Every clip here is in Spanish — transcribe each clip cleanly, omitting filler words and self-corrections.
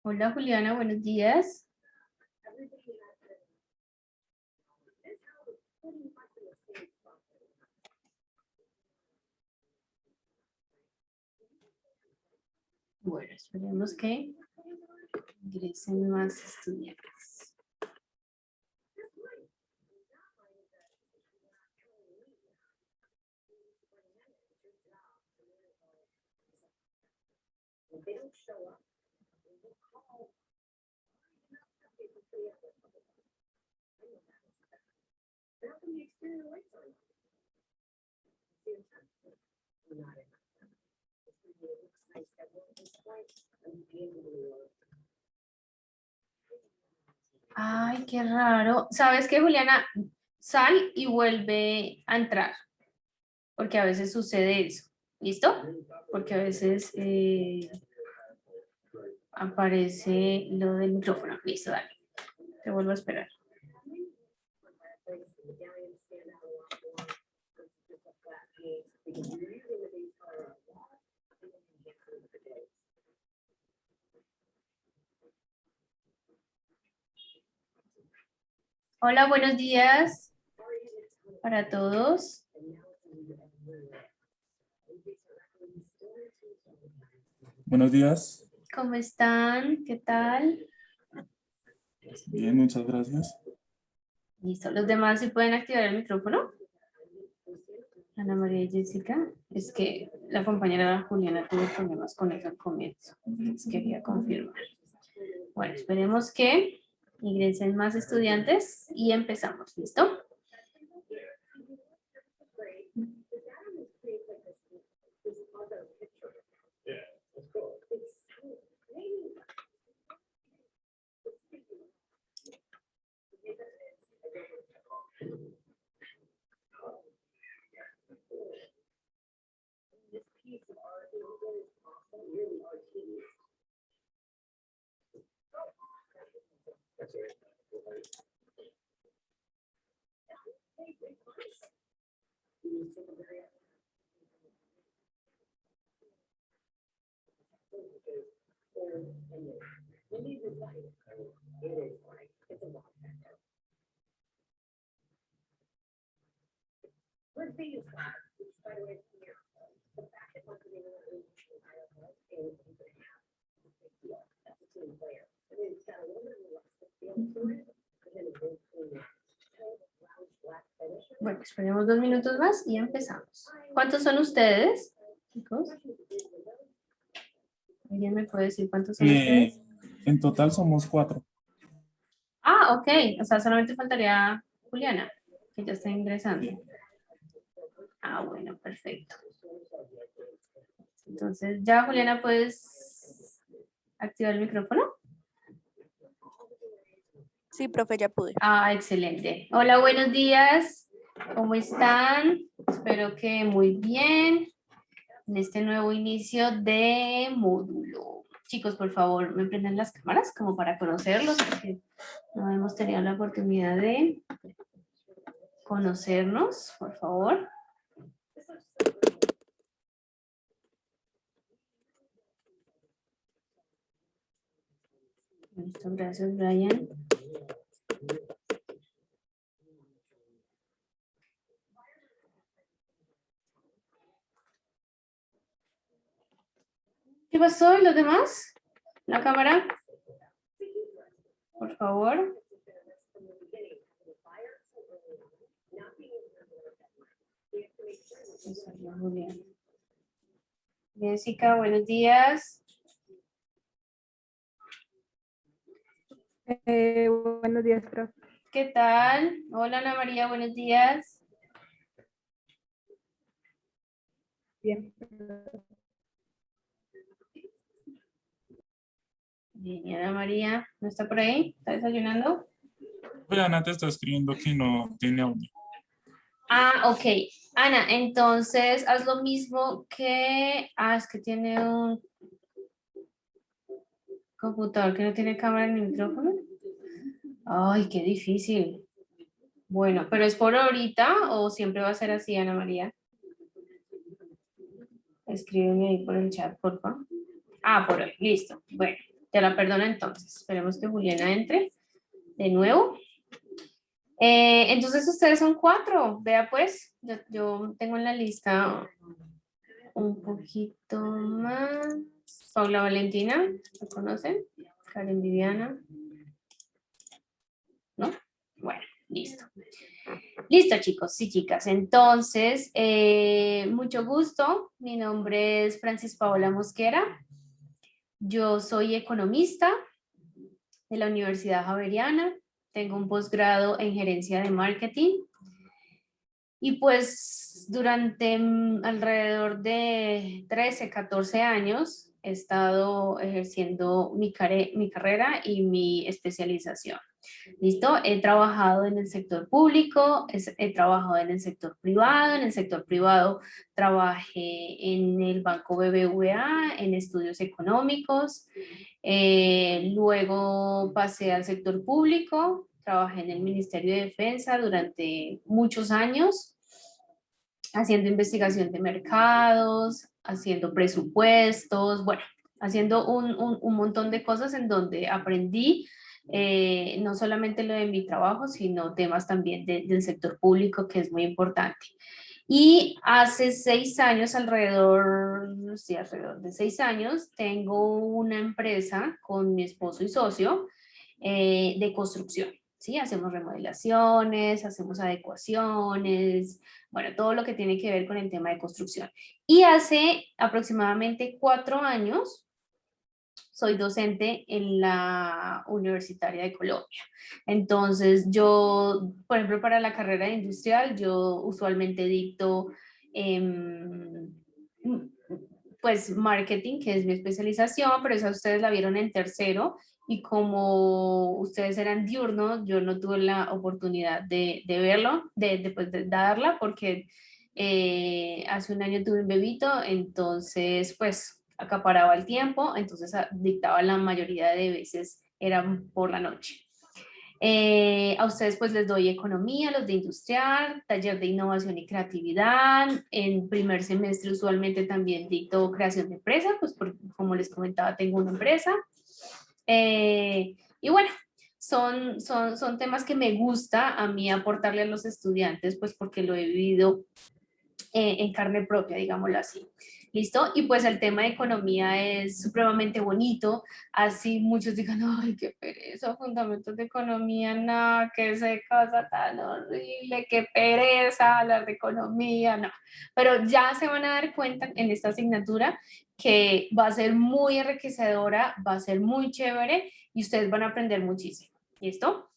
Hola Juliana, buenos días. Bueno, esperemos que ingresen más estudiantes. Ay, qué raro. ¿Sabes qué, Juliana? Sal y vuelve a entrar, porque a veces sucede eso. ¿Listo? Porque a veces aparece lo del micrófono. Listo, dale. Te vuelvo a esperar. Hola, buenos días para todos. Buenos días. ¿Cómo están? ¿Qué tal? Bien, muchas gracias. Listo. ¿Los demás sí pueden activar el micrófono? Ana María y Jessica. Es que la compañera Juliana tuvo problemas con eso al comienzo. Les quería confirmar. Bueno, esperemos que ingresen más estudiantes y empezamos. ¿Listo? Bueno, esperemos 2 minutos más y empezamos. ¿Cuántos son ustedes, chicos? ¿Alguien me puede decir cuántos son ustedes? En total somos 4. Ah, ok. O sea, solamente faltaría Juliana, que ya está ingresando. Ah, bueno, perfecto. Entonces, ya, Juliana, ¿puedes activar el micrófono? Sí, profe, ya pude. Ah, excelente. Hola, buenos días. ¿Cómo están? Espero que muy bien en este nuevo inicio de módulo. Chicos, por favor, me prenden las cámaras como para conocerlos, porque no hemos tenido la oportunidad de conocernos, por favor. Listo, gracias, Brian. ¿Qué pasó? ¿Y los demás? ¿La cámara? Por favor. Jessica, buenos días. Buenos días, profe. ¿Qué tal? Hola, Ana María, buenos días. Bien. Bien, ¿y Ana María no está por ahí? ¿Está desayunando? Ana te está escribiendo que no tiene audio. Ah, ok. Ana, entonces haz lo mismo que... Ah, es que tiene un computador que no tiene cámara ni micrófono. Ay, qué difícil. Bueno, pero ¿es por ahorita o siempre va a ser así, Ana María? Escríbeme ahí por el chat, por favor. Ah, por hoy, listo. Bueno, te la perdono entonces. Esperemos que Juliana entre de nuevo. Entonces ustedes son 4. Vea pues, yo tengo en la lista un poquito más. Paula Valentina, ¿lo conocen? Karen Viviana. ¿No? Bueno, listo. Listo, chicos y chicas. Entonces, mucho gusto. Mi nombre es Francis Paola Mosquera. Yo soy economista de la Universidad Javeriana. Tengo un posgrado en gerencia de marketing. Y pues durante alrededor de 13, 14 años he estado ejerciendo mi carrera y mi especialización. ¿Listo? He trabajado en el sector público, he trabajado en el sector privado. En el sector privado trabajé en el Banco BBVA, en estudios económicos. Luego pasé al sector público, trabajé en el Ministerio de Defensa durante muchos años, haciendo investigación de mercados, haciendo presupuestos, bueno, haciendo un montón de cosas en donde aprendí no solamente lo de mi trabajo, sino temas también del sector público, que es muy importante. Y hace 6 años, alrededor de 6 años, tengo una empresa con mi esposo y socio de construcción. ¿Sí? Hacemos remodelaciones, hacemos adecuaciones, bueno, todo lo que tiene que ver con el tema de construcción. Y hace aproximadamente 4 años soy docente en la Universitaria de Colombia. Entonces, yo, por ejemplo, para la carrera industrial, yo usualmente dicto, pues, marketing, que es mi especialización, pero esa ustedes la vieron en tercero, y como ustedes eran diurnos, yo no tuve la oportunidad de verlo, pues, de darla, porque hace un año tuve un bebito, entonces, pues, acaparaba el tiempo, entonces dictaba la mayoría de veces, eran por la noche. A ustedes pues les doy economía, los de industrial, taller de innovación y creatividad. En primer semestre usualmente también dicto creación de empresa, pues como les comentaba, tengo una empresa. Y bueno, son temas que me gusta a mí aportarle a los estudiantes, pues porque lo he vivido en carne propia, digámoslo así. ¿Listo? Y pues el tema de economía es supremamente bonito, así muchos digan, ay, qué pereza, fundamentos de economía, no, qué esa cosa tan horrible, qué pereza hablar de economía, no. Pero ya se van a dar cuenta en esta asignatura que va a ser muy enriquecedora, va a ser muy chévere y ustedes van a aprender muchísimo. ¿Listo?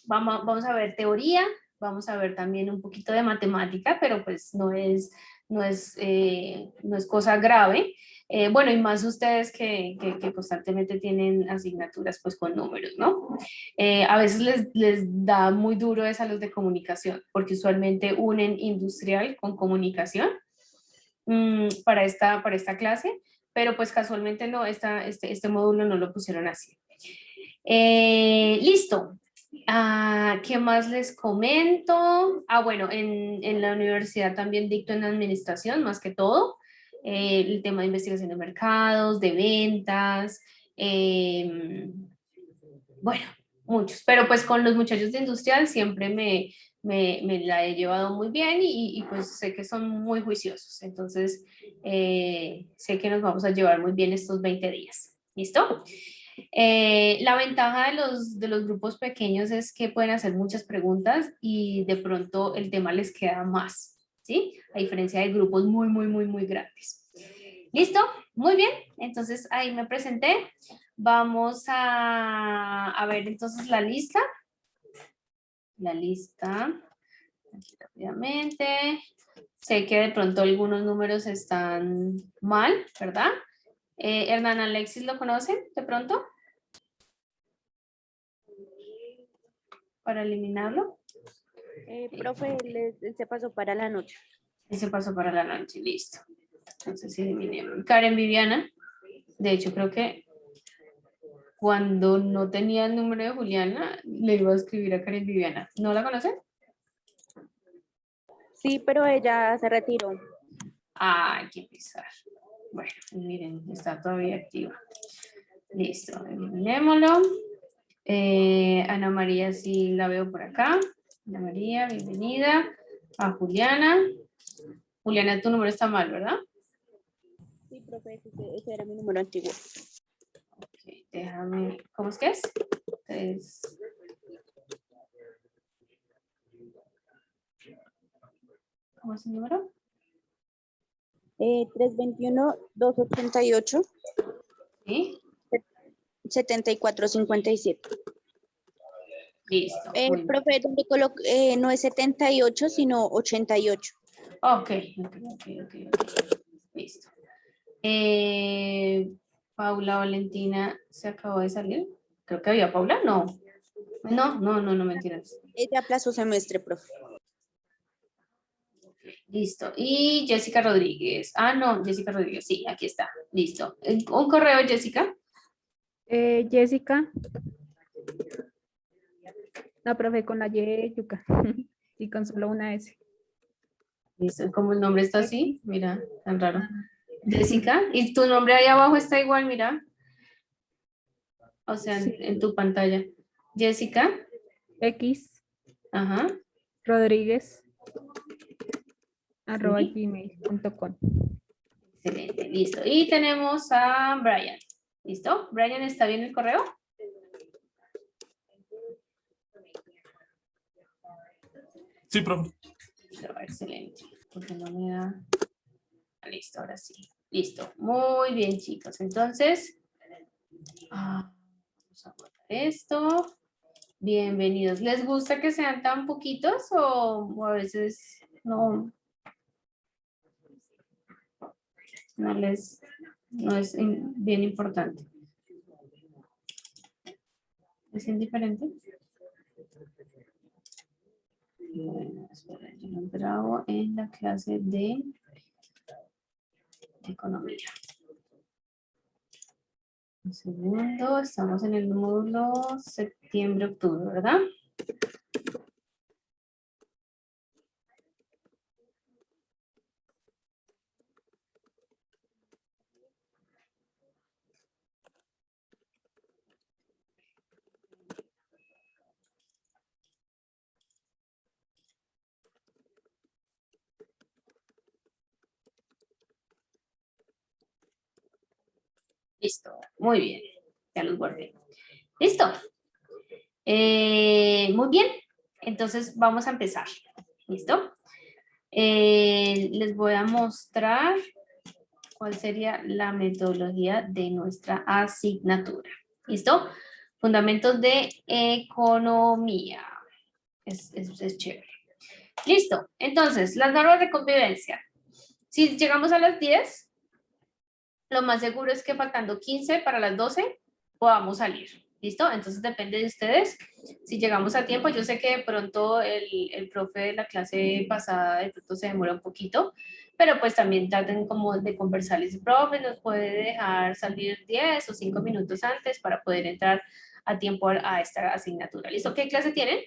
Vamos a ver teoría, vamos a ver también un poquito de matemática, pero pues no es cosa grave. Bueno, y más ustedes que constantemente tienen asignaturas pues con números, ¿no? A veces les da muy duro es a los de comunicación, porque usualmente unen industrial con comunicación para esta clase, pero pues casualmente no, este módulo no lo pusieron así. Listo. ¿Qué más les comento? Bueno, en la universidad también dicto en administración, más que todo, el tema de investigación de mercados, de ventas, bueno, muchos, pero pues con los muchachos de industrial siempre me la he llevado muy bien y pues sé que son muy juiciosos, entonces sé que nos vamos a llevar muy bien estos 20 días. ¿Listo? La ventaja de los grupos pequeños es que pueden hacer muchas preguntas y de pronto el tema les queda más, ¿sí? A diferencia de grupos muy grandes. ¿Listo? Muy bien. Entonces ahí me presenté. Vamos a ver entonces la lista. La lista. Aquí rápidamente. Sé que de pronto algunos números están mal, ¿verdad? Hernán Alexis, ¿lo conocen de pronto? Para eliminarlo. Profe, se pasó para la noche. Ese pasó para la noche, listo. Entonces eliminemos. Karen Viviana, de hecho creo que cuando no tenía el número de Juliana, le iba a escribir a Karen Viviana. ¿No la conocen? Sí, pero ella se retiró. Ah, hay que empezar. Bueno, miren, está todavía activa. Listo, eliminémoslo. Ana María, sí la veo por acá. Ana María, bienvenida. A Juliana. Juliana, tu número está mal, ¿verdad? Sí, profe, ese era mi número antiguo. Ok, déjame. ¿Cómo es que es? ¿Cómo es el número? 321-288. Sí. 7457. Listo. Muy bien. Profe, ¿dónde no es 78, sino 88. Ok. Listo. Paula Valentina se acabó de salir. Creo que había Paula, no. No, mentiras. Ella aplazó semestre, profe. Listo. Y Jessica Rodríguez. Ah, no, Jessica Rodríguez. Sí, aquí está. Listo. Un correo, Jessica. Jessica. No, profe, con la Y yuca. Y con solo una S. Listo. Como el nombre está así, X. mira, tan raro. Jessica. Y tu nombre ahí abajo está igual, mira. O sea, Sí. en tu pantalla. Jessica. X. Ajá. Rodríguez. Sí. @gmail.com. Excelente, listo. Y tenemos a Brian. ¿Listo? Brian, ¿está bien el correo? Sí, profe. Excelente. Porque no me da. Listo, ahora sí. Listo. Muy bien, chicos. Entonces, vamos a guardar esto. Bienvenidos. ¿Les gusta que sean tan poquitos o a veces no es bien importante? ¿Es indiferente? Bueno, espera, yo lo grabo en la clase de economía. Un segundo, estamos en el módulo septiembre-octubre, ¿verdad? Listo, muy bien, ya los guardé. Listo. Muy bien, entonces vamos a empezar. ¿Listo? Les voy a mostrar cuál sería la metodología de nuestra asignatura. ¿Listo? Fundamentos de economía. Es chévere. Listo. Entonces, las normas de convivencia. Si llegamos a las 10, lo más seguro es que faltando 15 para las 12 podamos salir. ¿Listo? Entonces depende de ustedes. Si llegamos a tiempo, yo sé que de pronto el profe de la clase pasada de pronto se demora un poquito, pero pues también traten como de conversarles. Profe, nos puede dejar salir 10 o 5 minutos antes para poder entrar a tiempo a esta asignatura. ¿Listo? ¿Qué clase tienen?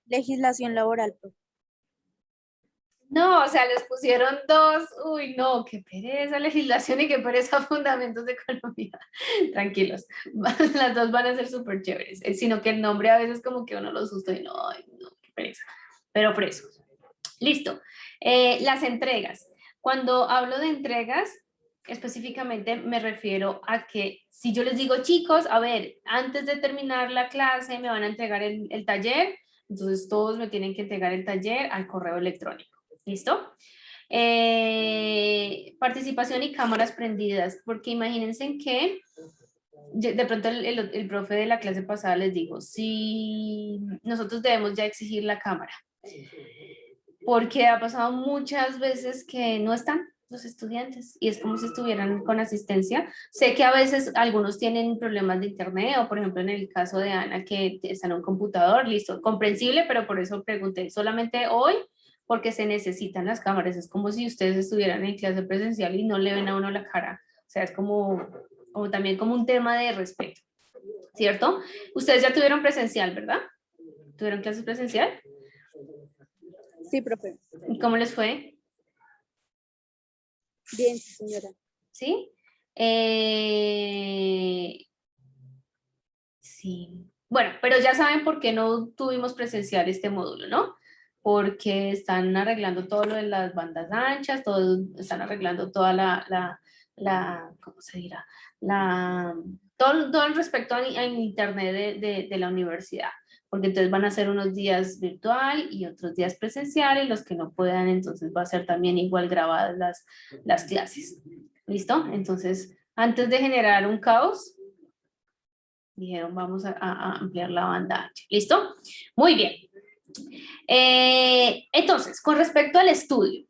Legislación laboral, profe. No, o sea, les pusieron dos. Uy, no, qué pereza legislación y qué pereza fundamentos de economía. Tranquilos, las dos van a ser súper chéveres, sino que el nombre a veces como que uno los asusta y no, ay, no, qué pereza. Pero presos. Listo. Las entregas. Cuando hablo de entregas, específicamente me refiero a que si yo les digo, chicos, a ver, antes de terminar la clase me van a entregar el taller, entonces todos me tienen que entregar el taller al correo electrónico. ¿Listo? Participación y cámaras prendidas, porque imagínense que de pronto el profe de la clase pasada les dijo, si nosotros debemos ya exigir la cámara, porque ha pasado muchas veces que no están los estudiantes y es como si estuvieran con asistencia. Sé que a veces algunos tienen problemas de internet o por ejemplo en el caso de Ana que está en un computador, listo, comprensible, pero por eso pregunté solamente hoy porque se necesitan las cámaras. Es como si ustedes estuvieran en clase presencial y no le ven a uno la cara. O sea, es como también como un tema de respeto. ¿cierto? Ustedes ya tuvieron presencial, ¿verdad? ¿Tuvieron clases presencial? Sí, profe. ¿Y cómo les fue? Bien, sí, señora. ¿Sí? Sí. Bueno, pero ya saben por qué no tuvimos presencial este módulo, ¿no? Porque están arreglando todo lo de las bandas anchas, todo, están arreglando toda ¿cómo se dirá? Todo el respecto a internet de la universidad. Porque entonces van a ser unos días virtual y otros días presencial, y los que no puedan, entonces va a ser también igual grabadas las clases. ¿Listo? Entonces, antes de generar un caos, dijeron vamos a ampliar la banda ancha. ¿Listo? Muy bien. Entonces, con respecto al estudio,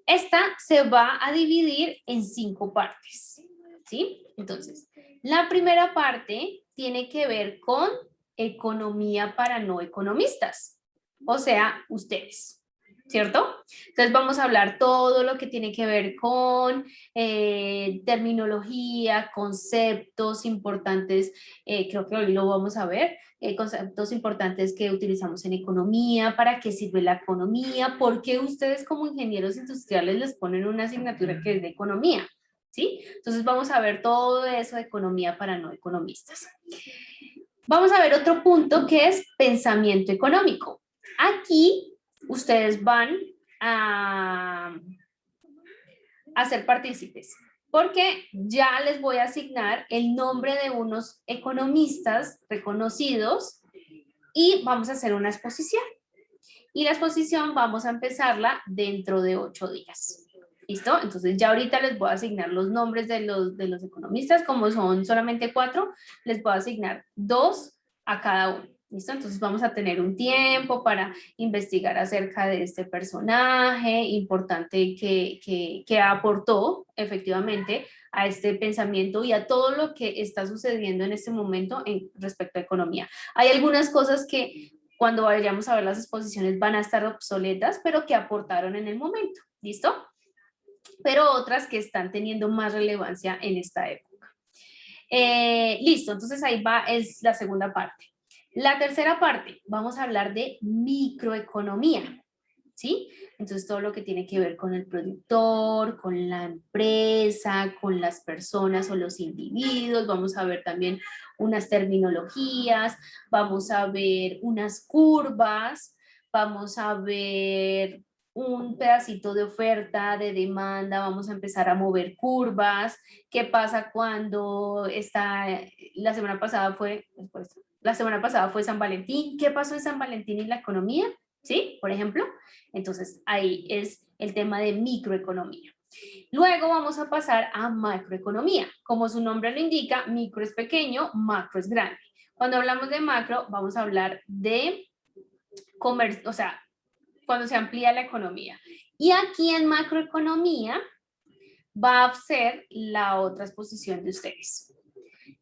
esta se va a dividir en 5 partes. ¿Sí? Entonces, la primera parte tiene que ver con economía para no economistas, o sea, ustedes. ¿Cierto? Entonces vamos a hablar todo lo que tiene que ver con terminología, conceptos importantes, creo que hoy lo vamos a ver, conceptos importantes que utilizamos en economía, para qué sirve la economía, por qué ustedes como ingenieros industriales les ponen una asignatura que es de economía, ¿sí? Entonces vamos a ver todo eso de economía para no economistas. Vamos a ver otro punto que es pensamiento económico. Aquí ustedes van a ser partícipes, porque ya les voy a asignar el nombre de unos economistas reconocidos y vamos a hacer una exposición. Y la exposición vamos a empezarla dentro de 8 días. ¿Listo? Entonces ya ahorita les voy a asignar los nombres de los economistas, como son solamente 4, les voy a asignar 2 a cada uno. ¿Listo? Entonces vamos a tener un tiempo para investigar acerca de este personaje importante que aportó efectivamente a este pensamiento y a todo lo que está sucediendo en este momento respecto a economía. Hay algunas cosas que cuando vayamos a ver las exposiciones van a estar obsoletas, pero que aportaron en el momento. ¿Listo? Pero otras que están teniendo más relevancia en esta época. Listo, entonces ahí va, es la segunda parte. La tercera parte, vamos a hablar de microeconomía, ¿sí? Entonces todo lo que tiene que ver con el productor, con la empresa, con las personas o los individuos, vamos a ver también unas terminologías, vamos a ver unas curvas, vamos a ver un pedacito de oferta, de demanda, vamos a empezar a mover curvas, qué pasa cuando la semana pasada fue San Valentín, ¿qué pasó en San Valentín y la economía? ¿Sí? Por ejemplo, entonces ahí es el tema de microeconomía. Luego vamos a pasar a macroeconomía. Como su nombre lo indica, micro es pequeño, macro es grande. Cuando hablamos de macro, vamos a hablar de comercio, o sea, cuando se amplía la economía. Y aquí en macroeconomía va a ser la otra exposición de ustedes.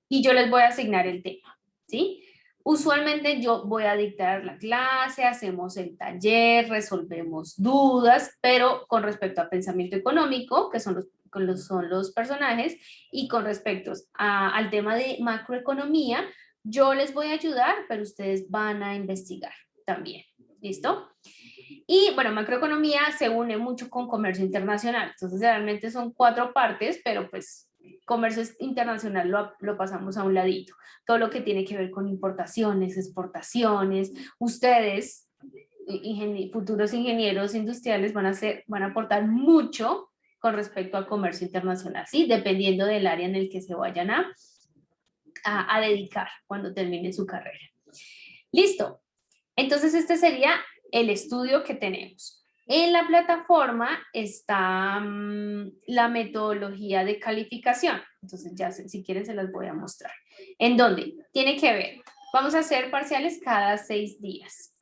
Y yo les voy a asignar el tema, ¿sí? Usualmente yo voy a dictar la clase, hacemos el taller, resolvemos dudas, pero con respecto a pensamiento económico, que son los personajes, y con respecto al tema de macroeconomía, yo les voy a ayudar, pero ustedes van a investigar también. ¿Listo? Y bueno, macroeconomía se une mucho con comercio internacional. Entonces, realmente son 4 partes, pero pues comercio internacional lo pasamos a un ladito. Todo lo que tiene que ver con importaciones, exportaciones, ustedes, futuros ingenieros industriales, van a aportar mucho con respecto a comercio internacional, ¿sí? Dependiendo del área en el que se vayan a dedicar cuando terminen su carrera. Listo. Entonces, este sería el estudio que tenemos. En la plataforma está la metodología de calificación. Entonces, ya si quieren se las voy a mostrar. ¿En dónde? Tiene que ver. Vamos a hacer parciales cada 6 días.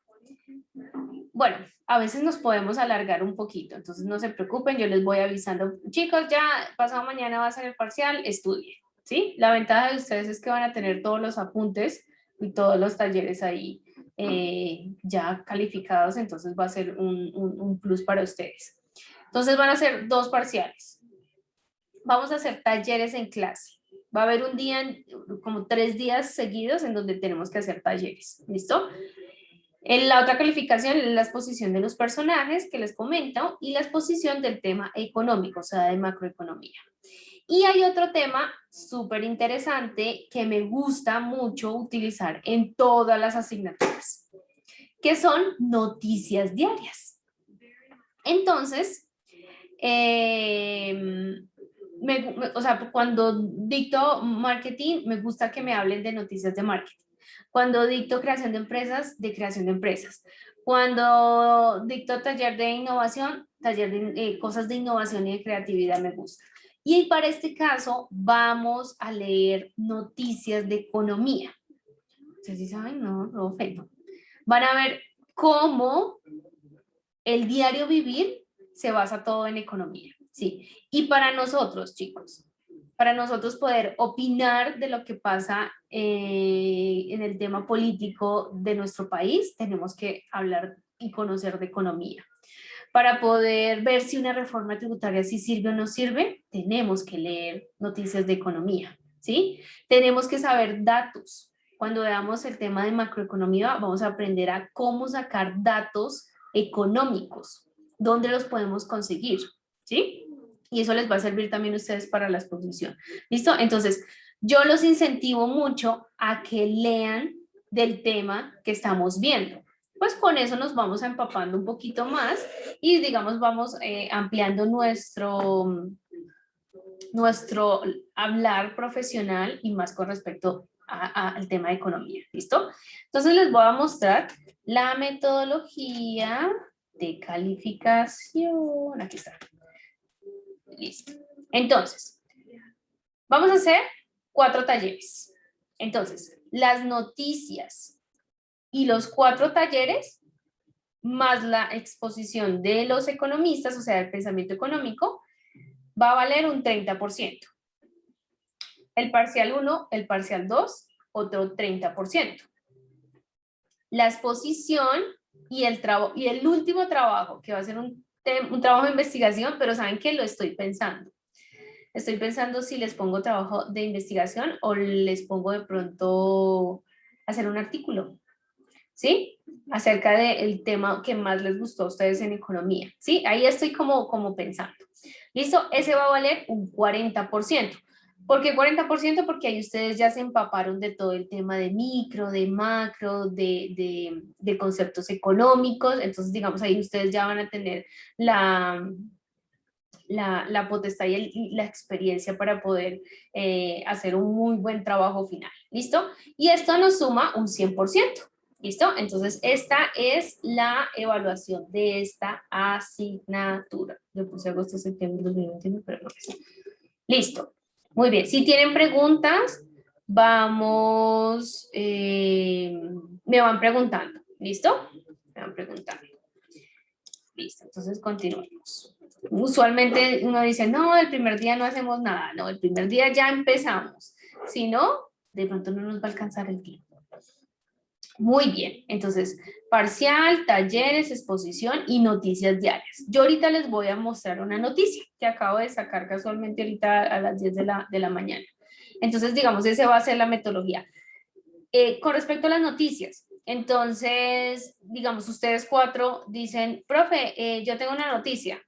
Bueno, a veces nos podemos alargar un poquito, entonces no se preocupen, yo les voy avisando. Chicos, ya pasado mañana va a ser el parcial, estudien, ¿sí? La ventaja de ustedes es que van a tener todos los apuntes y todos los talleres ahí ya calificados, entonces va a ser un plus para ustedes. Entonces van a ser 2 parciales. Vamos a hacer talleres en clase. Va a haber un día, como 3 días seguidos en donde tenemos que hacer talleres, ¿listo? En la otra calificación es la exposición de los personajes que les comento y la exposición del tema económico, o sea, de macroeconomía. Y hay otro tema súper interesante que me gusta mucho utilizar en todas las asignaturas, que son noticias diarias. Entonces, o sea, cuando dicto marketing, me gusta que me hablen de noticias de marketing. Cuando dicto creación de empresas, de creación de empresas. Cuando dicto taller de innovación, taller de cosas de innovación y de creatividad me gusta. Y para este caso vamos a leer noticias de economía. Ustedes dicen, ay no, profe, no. Van a ver cómo el diario vivir se basa todo en economía, ¿sí? Y para nosotros, chicos, para nosotros poder opinar de lo que pasa en el tema político de nuestro país, tenemos que hablar y conocer de economía. Para poder ver si una reforma tributaria sí sirve o no sirve, tenemos que leer noticias de economía, ¿sí? Tenemos que saber datos. Cuando veamos el tema de macroeconomía, vamos a aprender a cómo sacar datos económicos, dónde los podemos conseguir, ¿sí? Y eso les va a servir también a ustedes para la exposición. ¿Listo? Entonces, yo los incentivo mucho a que lean del tema que estamos viendo. Pues con eso nos vamos empapando un poquito más y digamos vamos ampliando nuestro hablar profesional y más con respecto al tema de economía. ¿Listo? Entonces les voy a mostrar la metodología de calificación. Aquí está. Listo. Entonces, vamos a hacer 4 talleres. Entonces, las noticias y los 4 talleres, más la exposición de los economistas, o sea, el pensamiento económico, va a valer un 30%. El parcial 1, el parcial 2, otro 30%. La exposición y el último trabajo, que va a ser un trabajo de investigación, pero ¿saben qué? Lo estoy pensando. Estoy pensando si les pongo trabajo de investigación o les pongo de pronto hacer un artículo, ¿sí? Acerca del tema que más les gustó a ustedes en economía, ¿sí? Ahí estoy como pensando. ¿Listo? Ese va a valer un 40%. ¿Por qué 40%? Porque ahí ustedes ya se empaparon de todo el tema de micro, de macro, de conceptos económicos. Entonces, digamos, ahí ustedes ya van a tener la potestad y la experiencia para poder hacer un muy buen trabajo final. ¿Listo? Y esto nos suma un 100%. ¿Listo? Entonces, esta es la evaluación de esta asignatura. Le puse agosto, septiembre 2021, pero no es. Listo. Muy bien. Si tienen preguntas, vamos, me van preguntando. ¿Listo? Me van preguntando. Listo. Entonces, continuemos. Usualmente uno dice, no, el primer día no hacemos nada. No, el primer día ya empezamos. Si no, de pronto no nos va a alcanzar el tiempo. Muy bien, entonces, parcial, talleres, exposición y noticias diarias. Yo ahorita les voy a mostrar una noticia que acabo de sacar casualmente ahorita a las 10 de la mañana. Entonces, digamos, esa va a ser la metodología. Con respecto a las noticias, entonces, digamos, ustedes 4 dicen, profe, yo tengo una noticia,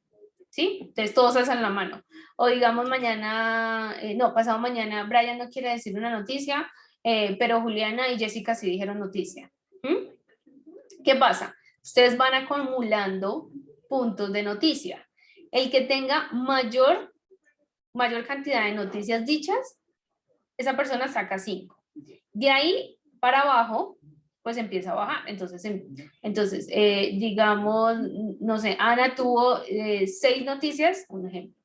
¿sí? Entonces todos alzan la mano. O digamos mañana, no, pasado mañana, Brian no quiere decir una noticia, pero Juliana y Jessica sí dijeron noticia. ¿Mm? ¿Qué pasa? Ustedes van acumulando puntos de noticia. El que tenga mayor cantidad de noticias dichas, esa persona saca 5. De ahí para abajo, pues empieza a bajar. Entonces digamos, no sé, Ana tuvo 6 noticias, un ejemplo,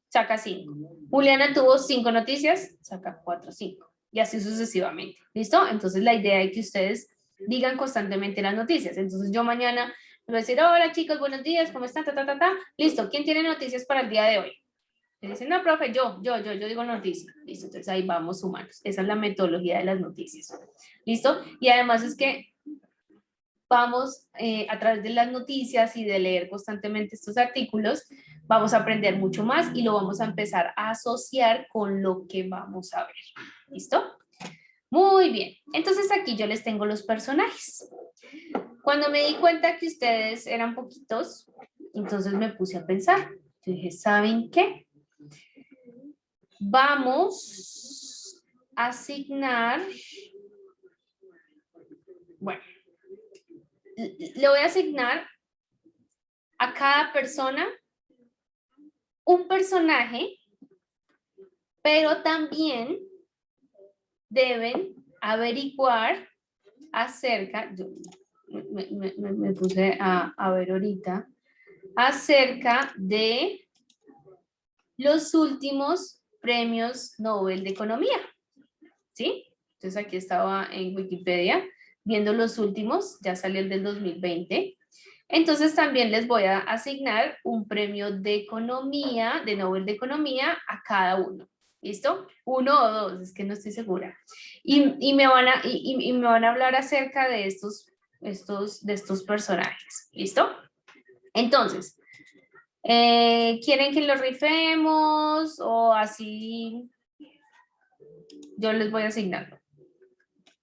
saca 5. Juliana tuvo 5 noticias, saca 4, 5. Y así sucesivamente. ¿Listo? Entonces la idea es que ustedes digan constantemente las noticias. Entonces yo mañana voy a decir, hola chicos, buenos días, ¿cómo están? Listo, ¿quién tiene noticias para el día de hoy? Me dicen, no, profe, yo digo noticias. Listo, entonces ahí vamos humanos. Esa es la metodología de las noticias. ¿Listo? Y además es que vamos a través de las noticias y de leer constantemente estos artículos, vamos a aprender mucho más y lo vamos a empezar a asociar con lo que vamos a ver. ¿Listo? Muy bien. Entonces aquí yo les tengo los personajes. Cuando me di cuenta que ustedes eran poquitos, entonces me puse a pensar. Yo dije, ¿saben qué? Vamos a asignar, bueno, le voy a asignar a cada persona un personaje, pero también deben averiguar acerca, yo me puse a ver ahorita, acerca de los últimos premios Nobel de Economía, ¿sí? Entonces aquí estaba en Wikipedia viendo los últimos, ya salió el del 2020. Entonces también les voy a asignar un premio de economía, de Nobel de Economía a cada uno. ¿Listo? Uno o dos, es que no estoy segura. Y me van a hablar acerca de estos personajes. ¿Listo? Entonces, ¿quieren que los rifemos o así? Yo les voy a asignar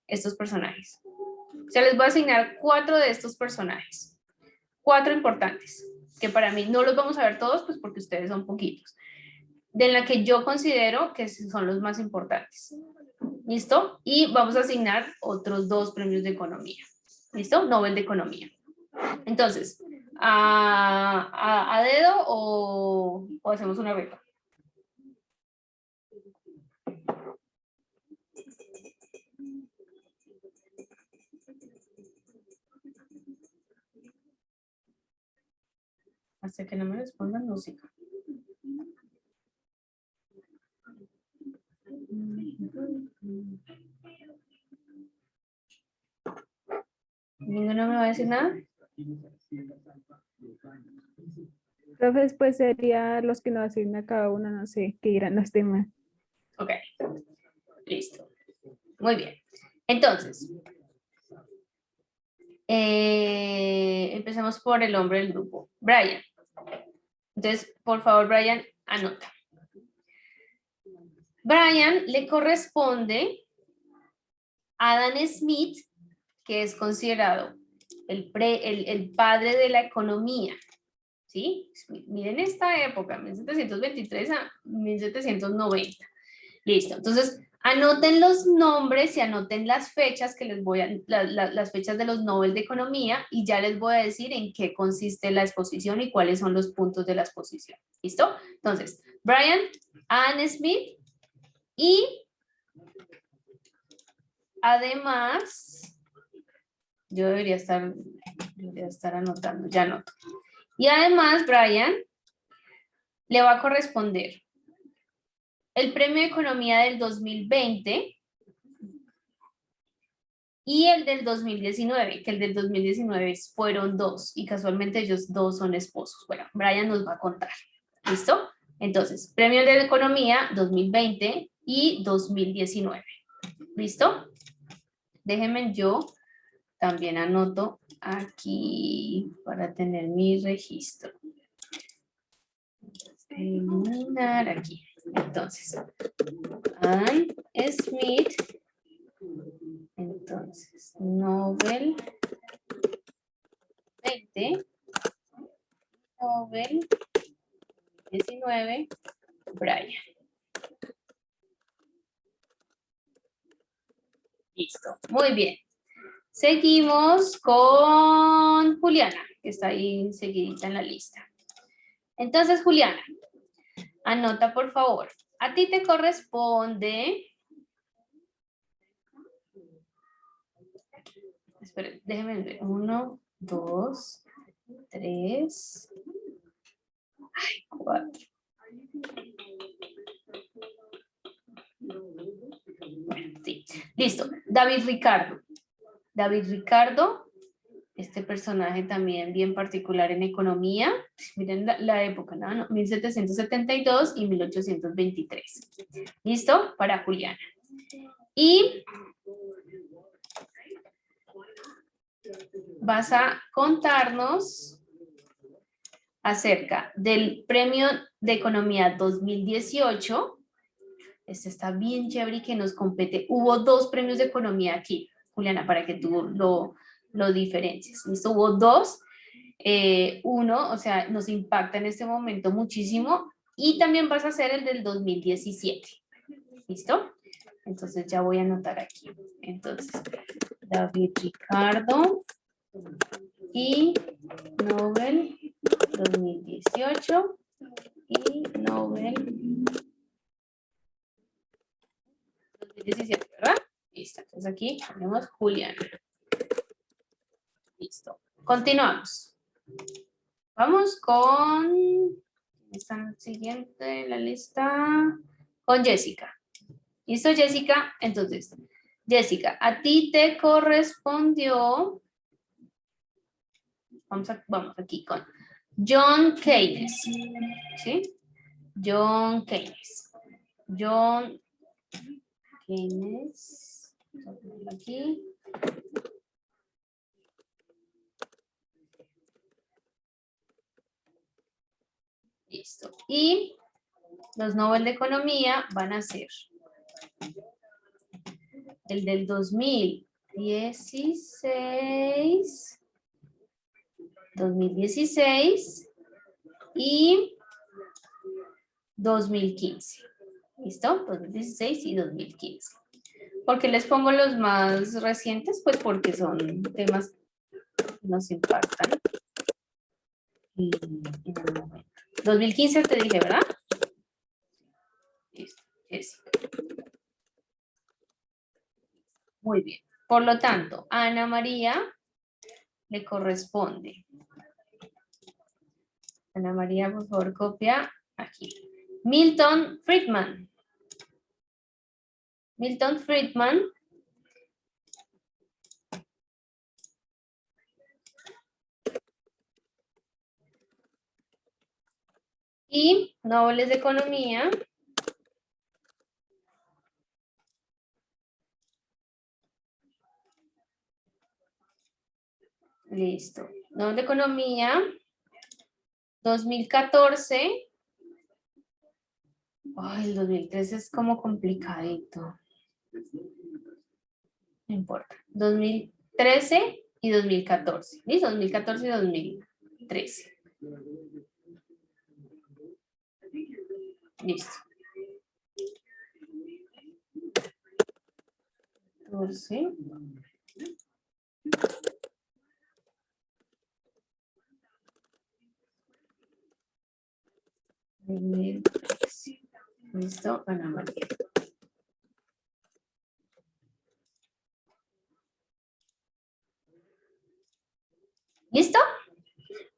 estos personajes. O sea, les voy a asignar 4 de estos personajes. 4 importantes, que para mí no los vamos a ver todos, pues porque ustedes son poquitos. De la que yo considero que son los más importantes. ¿Listo? Y vamos a asignar otros 2 premios de economía. ¿Listo? Nobel de Economía. Entonces, ¿a dedo o hacemos una beca? Hasta que no me respondan, no sigo. ¿Ninguno me va a decir nada? Entonces, pues sería los que nos asigna cada uno, no sé, qué dirán los demás. Ok, listo. Muy bien. Entonces, empecemos por el hombre del grupo, Brian. Entonces, por favor, Brian, anota. Brian le corresponde a Adam Smith, que es considerado el padre de la economía. ¿Sí? Miren esta época, 1723 a 1790. Listo. Entonces, anoten los nombres y anoten las fechas que les voy a, las fechas de los Nobel de Economía y ya les voy a decir en qué consiste la exposición y cuáles son los puntos de la exposición. ¿Listo? Entonces, Brian, Anne Smith y además, yo debería estar anotando, ya anoto. Y además, Brian le va a corresponder el Premio de Economía del 2020 y el del 2019, que el del 2019 fueron 2 y casualmente ellos 2 son esposos. Bueno, Brian nos va a contar. ¿Listo? Entonces, Premio de Economía 2020 y 2019. ¿Listo? Déjenme yo también anoto aquí para tener mi registro. Eliminar aquí. Entonces, Anne Smith. Entonces, Nobel 20, Nobel 19, Brian. Listo, muy bien. Seguimos con Juliana, que está ahí enseguidita en la lista. Entonces, Juliana, anota por favor. A ti te corresponde... Esperen, déjenme ver. 1, 2, 3. 4. Sí. Listo. David Ricardo. David Ricardo, este personaje también bien particular en economía. Miren la época, ¿no? 1772 y 1823. ¿Listo? Para Juliana. Y vas a contarnos acerca del Premio de Economía 2018. Este está bien chévere y que nos compete. Hubo 2 premios de economía aquí, Juliana, para que tú lo diferencies. ¿Listo? Hubo 2. Uno, o sea, nos impacta en este momento muchísimo. Y también vas a hacer el del 2017. ¿Listo? Entonces ya voy a anotar aquí. Entonces, David Ricardo y Nobel 2018 y Nobel 2017, ¿verdad? Listo. Entonces aquí ponemos Juliana. Listo. Continuamos. Vamos con... ¿Están siguiente en la lista? Con Jessica. ¿Listo, Jessica? Entonces, Jessica, a ti te correspondió... Vamos aquí con John Keynes. ¿Sí? John Keynes. John Keynes. Aquí. Listo. Y los Nobel de Economía van a ser el del 2016, 2016 y 2015. ¿Listo? 2016 y 2015. ¿Por qué les pongo los más recientes? Pues porque son temas que nos impactan. Y en el momento. 2015 te dije, ¿verdad? Listo. Jessica. Muy bien. Por lo tanto, a Ana María le corresponde. Ana María, por favor, copia aquí. Milton Friedman. Milton Friedman. Y Nobles de Economía. Listo. Nobel de Economía. 2014. Ay, el 2013 es como complicadito. No importa. 2013 y 2014. ¿Listo? 2014 y 2013. Listo. 14. Listo, Ana María. ¿Listo?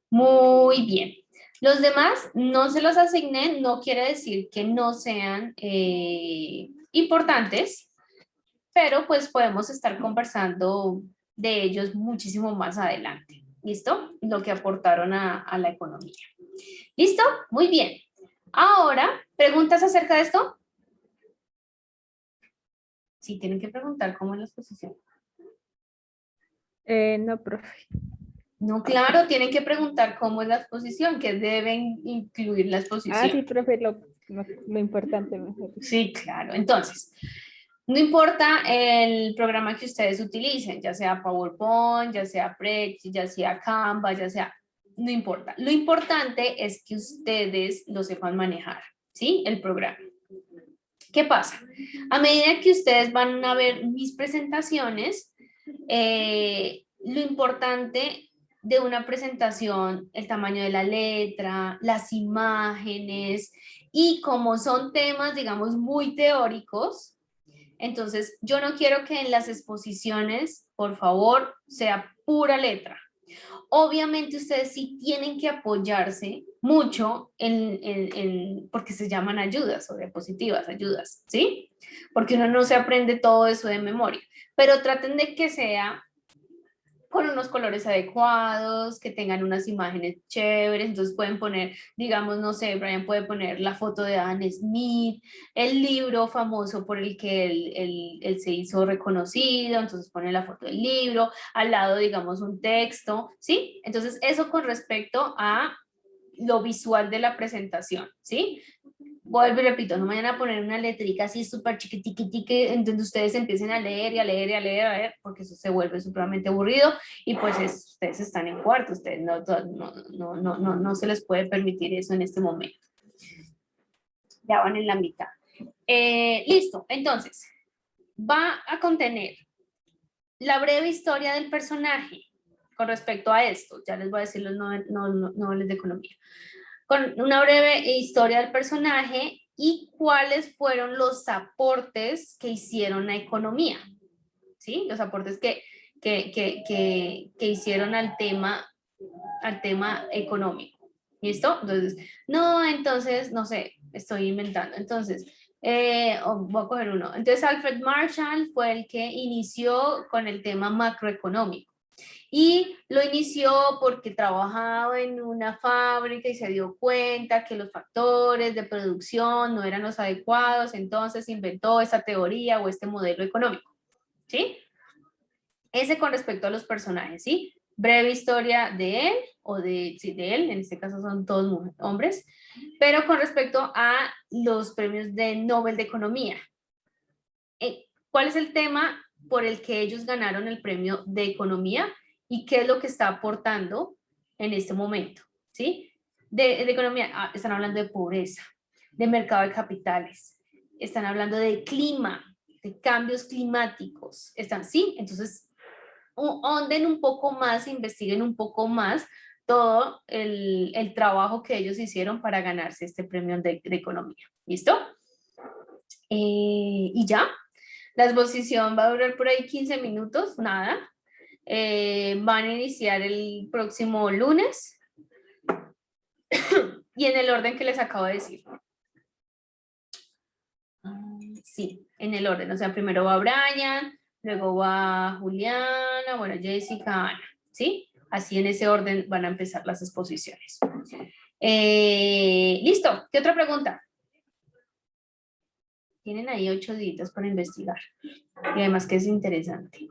Muy bien. Los demás no se los asigné, no quiere decir que no sean importantes, pero pues podemos estar conversando de ellos muchísimo más adelante. ¿Listo? Lo que aportaron a la economía. ¿Listo? Muy bien. Ahora, ¿preguntas acerca de esto? Sí, tienen que preguntar cómo es la exposición. No, profe. No, claro, tienen que preguntar cómo es la exposición, que deben incluir la exposición. Ah, sí, profe, lo importante mejor. Sí, claro. Entonces, no importa el programa que ustedes utilicen, ya sea PowerPoint, ya sea Prezi, ya sea Canva, ya sea, no importa. Lo importante es que ustedes lo sepan manejar, ¿sí? El programa. ¿Qué pasa? A medida que ustedes van a ver mis presentaciones, lo importante de una presentación, el tamaño de la letra, las imágenes, y como son temas, digamos, muy teóricos, entonces yo no quiero que en las exposiciones, por favor, sea pura letra. Obviamente ustedes sí tienen que apoyarse mucho porque se llaman ayudas o diapositivas, ayudas, ¿sí? Porque uno no se aprende todo eso de memoria, pero traten de que sea con unos colores adecuados, que tengan unas imágenes chéveres, entonces pueden poner, digamos, no sé, Brian puede poner la foto de Adam Smith, el libro famoso por el que él se hizo reconocido, entonces pone la foto del libro, al lado, digamos, un texto, ¿sí? Entonces, eso con respecto a lo visual de la presentación, ¿sí? Vuelvo y repito, no me vayan a poner una letrica así súper chiquitiquitique, en donde ustedes empiecen a leer y a leer y a leer, a leer, porque eso se vuelve supremamente aburrido y pues ustedes están en cuarto, ustedes no se les puede permitir eso en este momento. Ya van en la mitad. Listo, entonces, va a contener la breve historia del personaje con respecto a esto, ya les voy a decir los noveles de economía, con una breve historia del personaje y cuáles fueron los aportes que hicieron a economía, ¿sí? Los aportes que hicieron al tema económico, ¿listo? Entonces, no sé, estoy inventando, entonces, voy a coger uno. Entonces, Alfred Marshall fue el que inició con el tema macroeconómico. Y lo inició porque trabajaba en una fábrica y se dio cuenta que los factores de producción no eran los adecuados, entonces inventó esa teoría o este modelo económico, ¿sí? Ese con respecto a los personajes, ¿sí? Breve historia de él, de él, en este caso son todos hombres, pero con respecto a los premios de Nobel de Economía. ¿Cuál es el tema por el que ellos ganaron el premio de Economía? ¿Y qué es lo que está aportando en este momento? ¿Sí? De economía, están hablando de pobreza, de mercado de capitales, están hablando de clima, de cambios climáticos, ¿sí? Entonces, honden un poco más, investiguen un poco más todo el trabajo que ellos hicieron para ganarse este premio de economía. ¿Listo? Y ya, la exposición va a durar por ahí 15 minutos, nada. Van a iniciar el próximo lunes y en el orden que les acabo de decir. Sí, en el orden, o sea, primero va Brian, luego va Juliana, bueno, Jessica, Ana, ¿sí? Así en ese orden van a empezar las exposiciones. Listo, ¿qué otra pregunta? Tienen ahí 8 días para investigar y además que es interesante.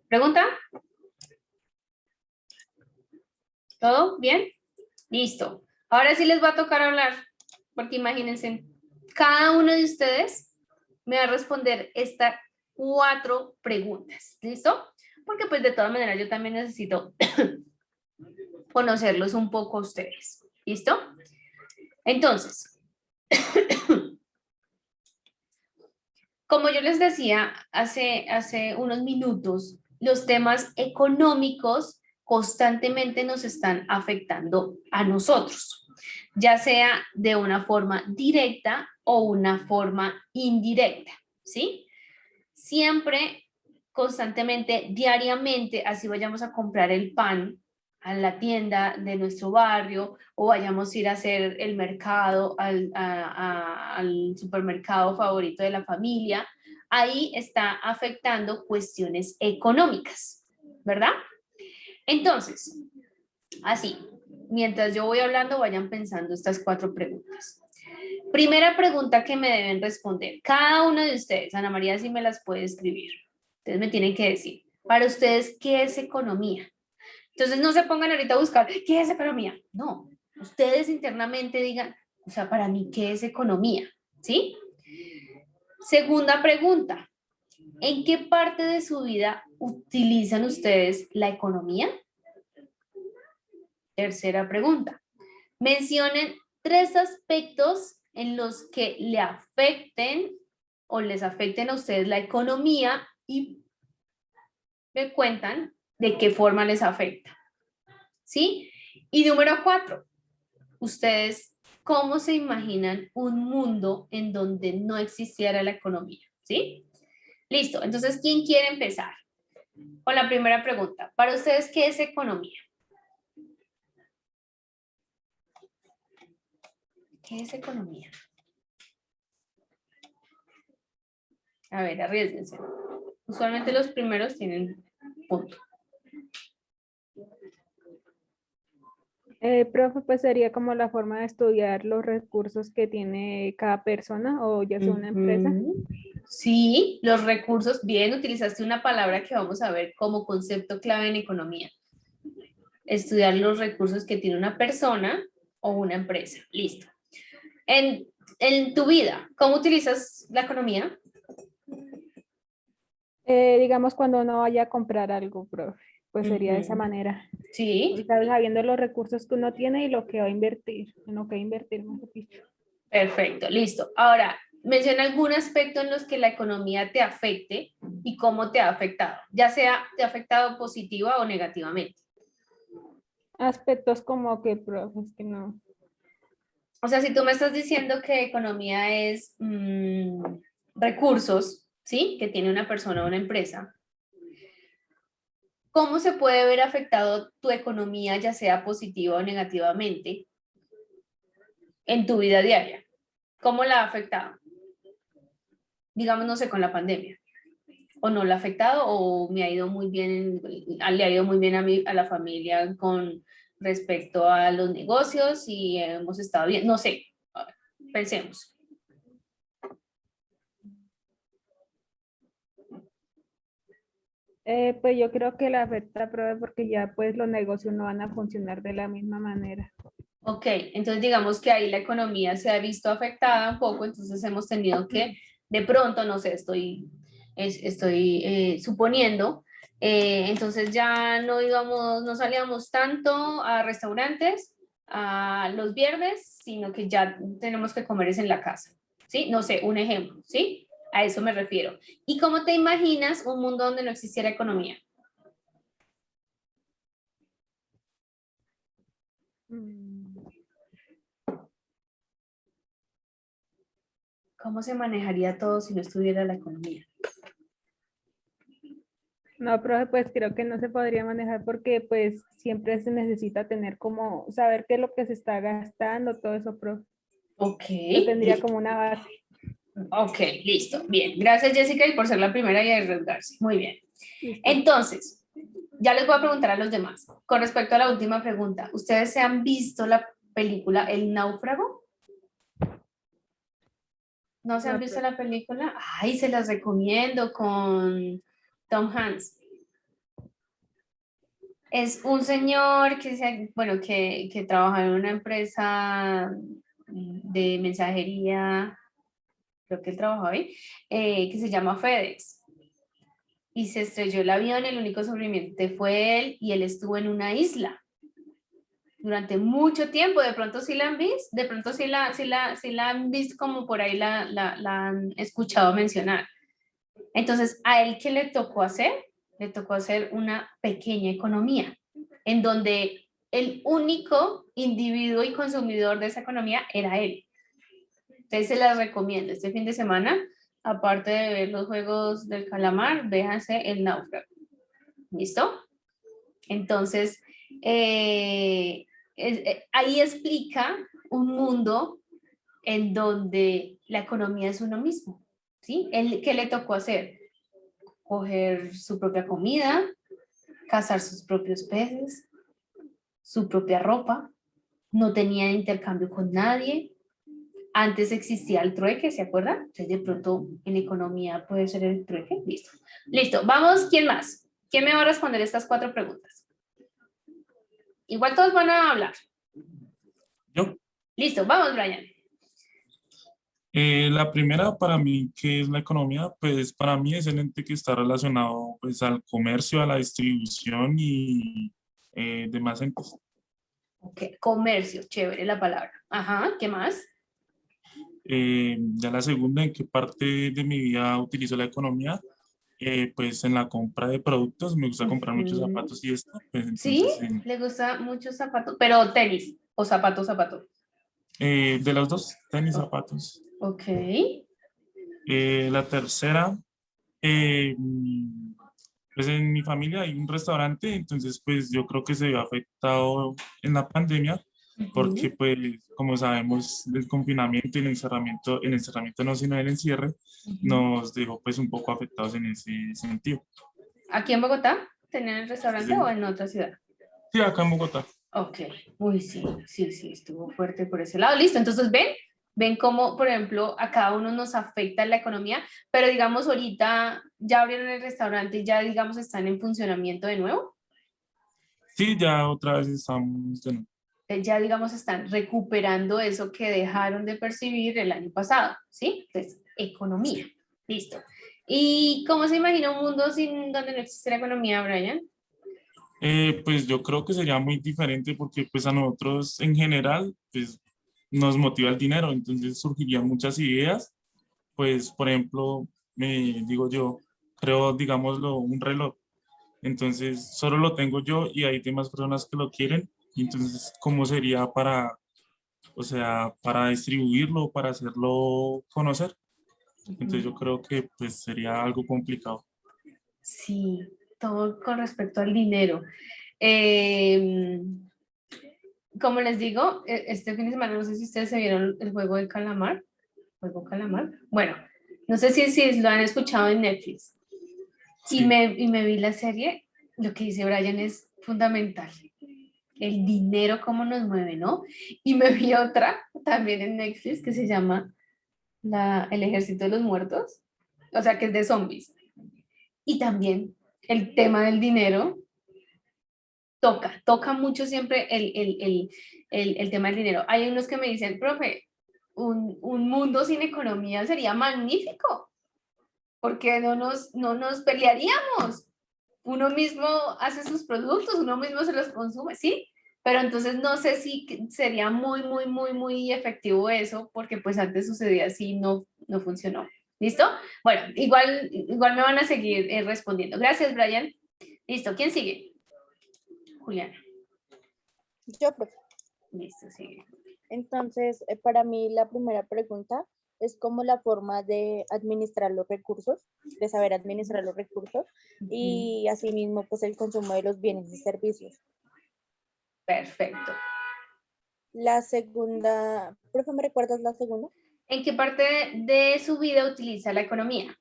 ¿Pregunta? ¿Todo bien? Listo. Ahora sí les va a tocar hablar, porque imagínense, cada uno de ustedes me va a responder estas 4 preguntas. ¿Listo? Porque pues de todas maneras yo también necesito conocerlos un poco a ustedes. ¿Listo? Entonces, como yo les decía hace unos minutos, los temas económicos constantemente nos están afectando a nosotros, ya sea de una forma directa o una forma indirecta, ¿sí? Siempre, constantemente, diariamente, así vayamos a comprar el pan a la tienda de nuestro barrio o vayamos a ir a hacer el mercado al supermercado favorito de la familia, ahí está afectando cuestiones económicas, ¿verdad? Entonces, así, mientras yo voy hablando, vayan pensando estas 4 preguntas. Primera pregunta que me deben responder, cada uno de ustedes, Ana María sí me las puede escribir, ustedes me tienen que decir, para ustedes, ¿qué es economía? Entonces no se pongan ahorita a buscar, ¿qué es economía? No, ustedes internamente digan, o sea, para mí, ¿qué es economía? ¿Sí? Segunda pregunta, ¿en qué parte de su vida utilizan ustedes la economía? Tercera pregunta, mencionen 3 aspectos en los que le afecten o les afecten a ustedes la economía y me cuentan de qué forma les afecta. ¿Sí? Y número 4, ustedes, ¿cómo se imaginan un mundo en donde no existiera la economía? ¿Sí? Listo, entonces, ¿quién quiere empezar? Con la primera pregunta, para ustedes, ¿qué es economía? ¿Qué es economía? A ver, arriésguense. Usualmente los primeros tienen punto. Profe, pues sería como la forma de estudiar los recursos que tiene cada persona o ya sea una empresa. Sí, los recursos. Bien, utilizaste una palabra que vamos a ver como concepto clave en economía. estudiar los recursos que tiene una persona o una empresa. Listo. En tu vida, ¿cómo utilizas la economía? Digamos cuando uno vaya a comprar algo, profe, pues sería de esa Ujú. manera. Sí, O sea, sabiendo los recursos que uno tiene y lo que va a invertir, en lo que va a invertir, mejor dicho. perfecto, listo. Ahora, menciona algún aspecto en los que la economía te afecte y cómo te ha afectado, ya sea te ha afectado positiva o negativamente. Aspectos como que, profe, es que no. O sea, si tú me estás diciendo que economía es recursos, ¿sí? Que tiene una persona o una empresa, ¿cómo se puede ver afectado tu economía, ya sea positiva o negativamente, en tu vida diaria? ¿Cómo la ha afectado? Digamos, no sé, con la pandemia. O no la ha afectado, o me ha ido muy bien, le ha ido muy bien a la familia con respecto a los negocios y hemos estado bien. No sé, a ver, pensemos. Pues yo creo que la afecta, profe, porque ya pues los negocios no van a funcionar de la misma manera. Ok, entonces digamos que ahí la economía se ha visto afectada un poco, entonces hemos tenido que, de pronto, no sé, estoy suponiendo, entonces ya no íbamos, no salíamos tanto a restaurantes a los viernes, sino que ya tenemos que comer es en la casa, ¿sí? No sé, un ejemplo, ¿sí? A eso me refiero. ¿Y cómo te imaginas un mundo donde no existiera economía? Mm, ¿Cómo se manejaría todo si no estuviera la economía? No, profe, pues creo que no se podría manejar porque pues siempre se necesita tener como saber qué es lo que se está gastando, todo eso, profe. Ok, No tendría como una base. ok, listo. Bien, gracias Jessica y por ser la primera y arriesgarse. Muy bien. Listo. Entonces, ya les voy a preguntar a los demás. Con respecto a la última pregunta, ¿ustedes se han visto la película El Náufrago? ¿No se han No, visto profe. la película? Ay, se las recomiendo con Tom Hanks. Es un señor bueno, que trabaja en una empresa de mensajería, creo que él trabaja ahí, que se llama FedEx. Y se estrelló el avión, el único sobreviviente fue él y él estuvo en una isla durante mucho tiempo. De pronto sí la han visto, de pronto sí la han visto como por ahí la han escuchado mencionar. Entonces, ¿a él qué le tocó hacer? Le tocó hacer una pequeña economía en donde el único individuo y consumidor de esa economía era él. Entonces se las recomiendo este fin de semana, aparte de ver los juegos del calamar, véanse el náufrago. ¿Listo? Entonces, ahí explica un mundo en donde la economía es uno mismo, ¿sí? ¿Qué le tocó hacer? Coger su propia comida, cazar sus propios peces, su propia ropa, no tenía intercambio con nadie. Antes existía el trueque, ¿se acuerdan? Entonces, de pronto, en economía puede ser el trueque. Listo. Listo. Vamos, ¿quién más? ¿Quién me va a responder estas 4 preguntas? Igual todos van a hablar. Yo, Listo, vamos, Brian. la primera para mí, que es la economía, pues para mí es el ente que está relacionado pues al comercio, a la distribución y demás entes. Ok, comercio, chévere la palabra. Ajá, ¿qué más? Ya la segunda, ¿en qué parte de mi vida utilizo la economía? Pues en la compra de productos, me gusta comprar muchos Ujú. zapatos y esto, pues ¿Sí? entonces Le gusta mucho zapatos, pero tenis o zapatos, zapatos. de los dos, tenis, Oh, zapatos. ok. La tercera, eh, pues en mi familia hay un restaurante, entonces pues yo creo que se vio afectado en la pandemia porque Ujú. pues como sabemos el confinamiento y el encerramiento no sino el encierre, Ujú. nos dejó pues un poco afectados en ese sentido. ¿Aquí en Bogotá? ¿Tenían el restaurante o Sí, en otra ciudad? sí, acá en Bogotá. Ok, uy, sí, sí, sí, estuvo fuerte por ese lado. Listo, entonces ven cómo, por ejemplo, a cada uno nos afecta la economía, pero digamos ahorita ya abrieron el restaurante y ya, digamos, están en funcionamiento de nuevo. Sí, ya otra vez estamos de nuevo. Ya digamos están recuperando eso que dejaron de percibir el año pasado, ¿sí? Entonces, economía, listo. ¿Y cómo se imagina un mundo sin donde no existe la economía, Brian? Pues yo creo que sería muy diferente porque pues a nosotros en general pues nos motiva el dinero, entonces surgirían muchas ideas, pues por ejemplo, me digo yo, creo digámoslo un reloj, entonces solo lo tengo yo y hay demás personas que lo quieren, y entonces ¿cómo sería para, o sea, para distribuirlo, para hacerlo conocer? Entonces yo creo que pues sería algo complicado. Sí, todo con respecto al dinero. Eh, Como les digo, este fin de semana, no sé si ustedes se vieron el juego de calamar. ¿Juego calamar? Bueno, no sé si lo han escuchado en Netflix. Sí, Y me vi la serie. Lo que dice Brian es fundamental. El dinero, cómo nos mueve, ¿no? Y me vi otra también en Netflix que se llama El Ejército de los Muertos. O sea, que es de zombies. Y también el tema del dinero toca mucho siempre el tema del dinero. Hay unos que me dicen, profe, un mundo sin economía sería magnífico, porque no nos pelearíamos. Uno mismo hace sus productos, uno mismo se los consume, ¿sí? Pero entonces no sé si sería muy efectivo eso, porque pues antes sucedía así, no funcionó. ¿Listo? Bueno, igual me van a seguir respondiendo. Gracias, Brian. Listo, ¿quién sigue? Juliana. Yo, profe. Listo, sigue. Entonces, para mí la primera pregunta es como la forma de administrar los recursos, de saber administrar los recursos y asimismo pues el consumo de los bienes y servicios. Perfecto. La segunda, profe, ¿me recuerdas la segunda? ¿En qué parte de su vida utiliza la economía?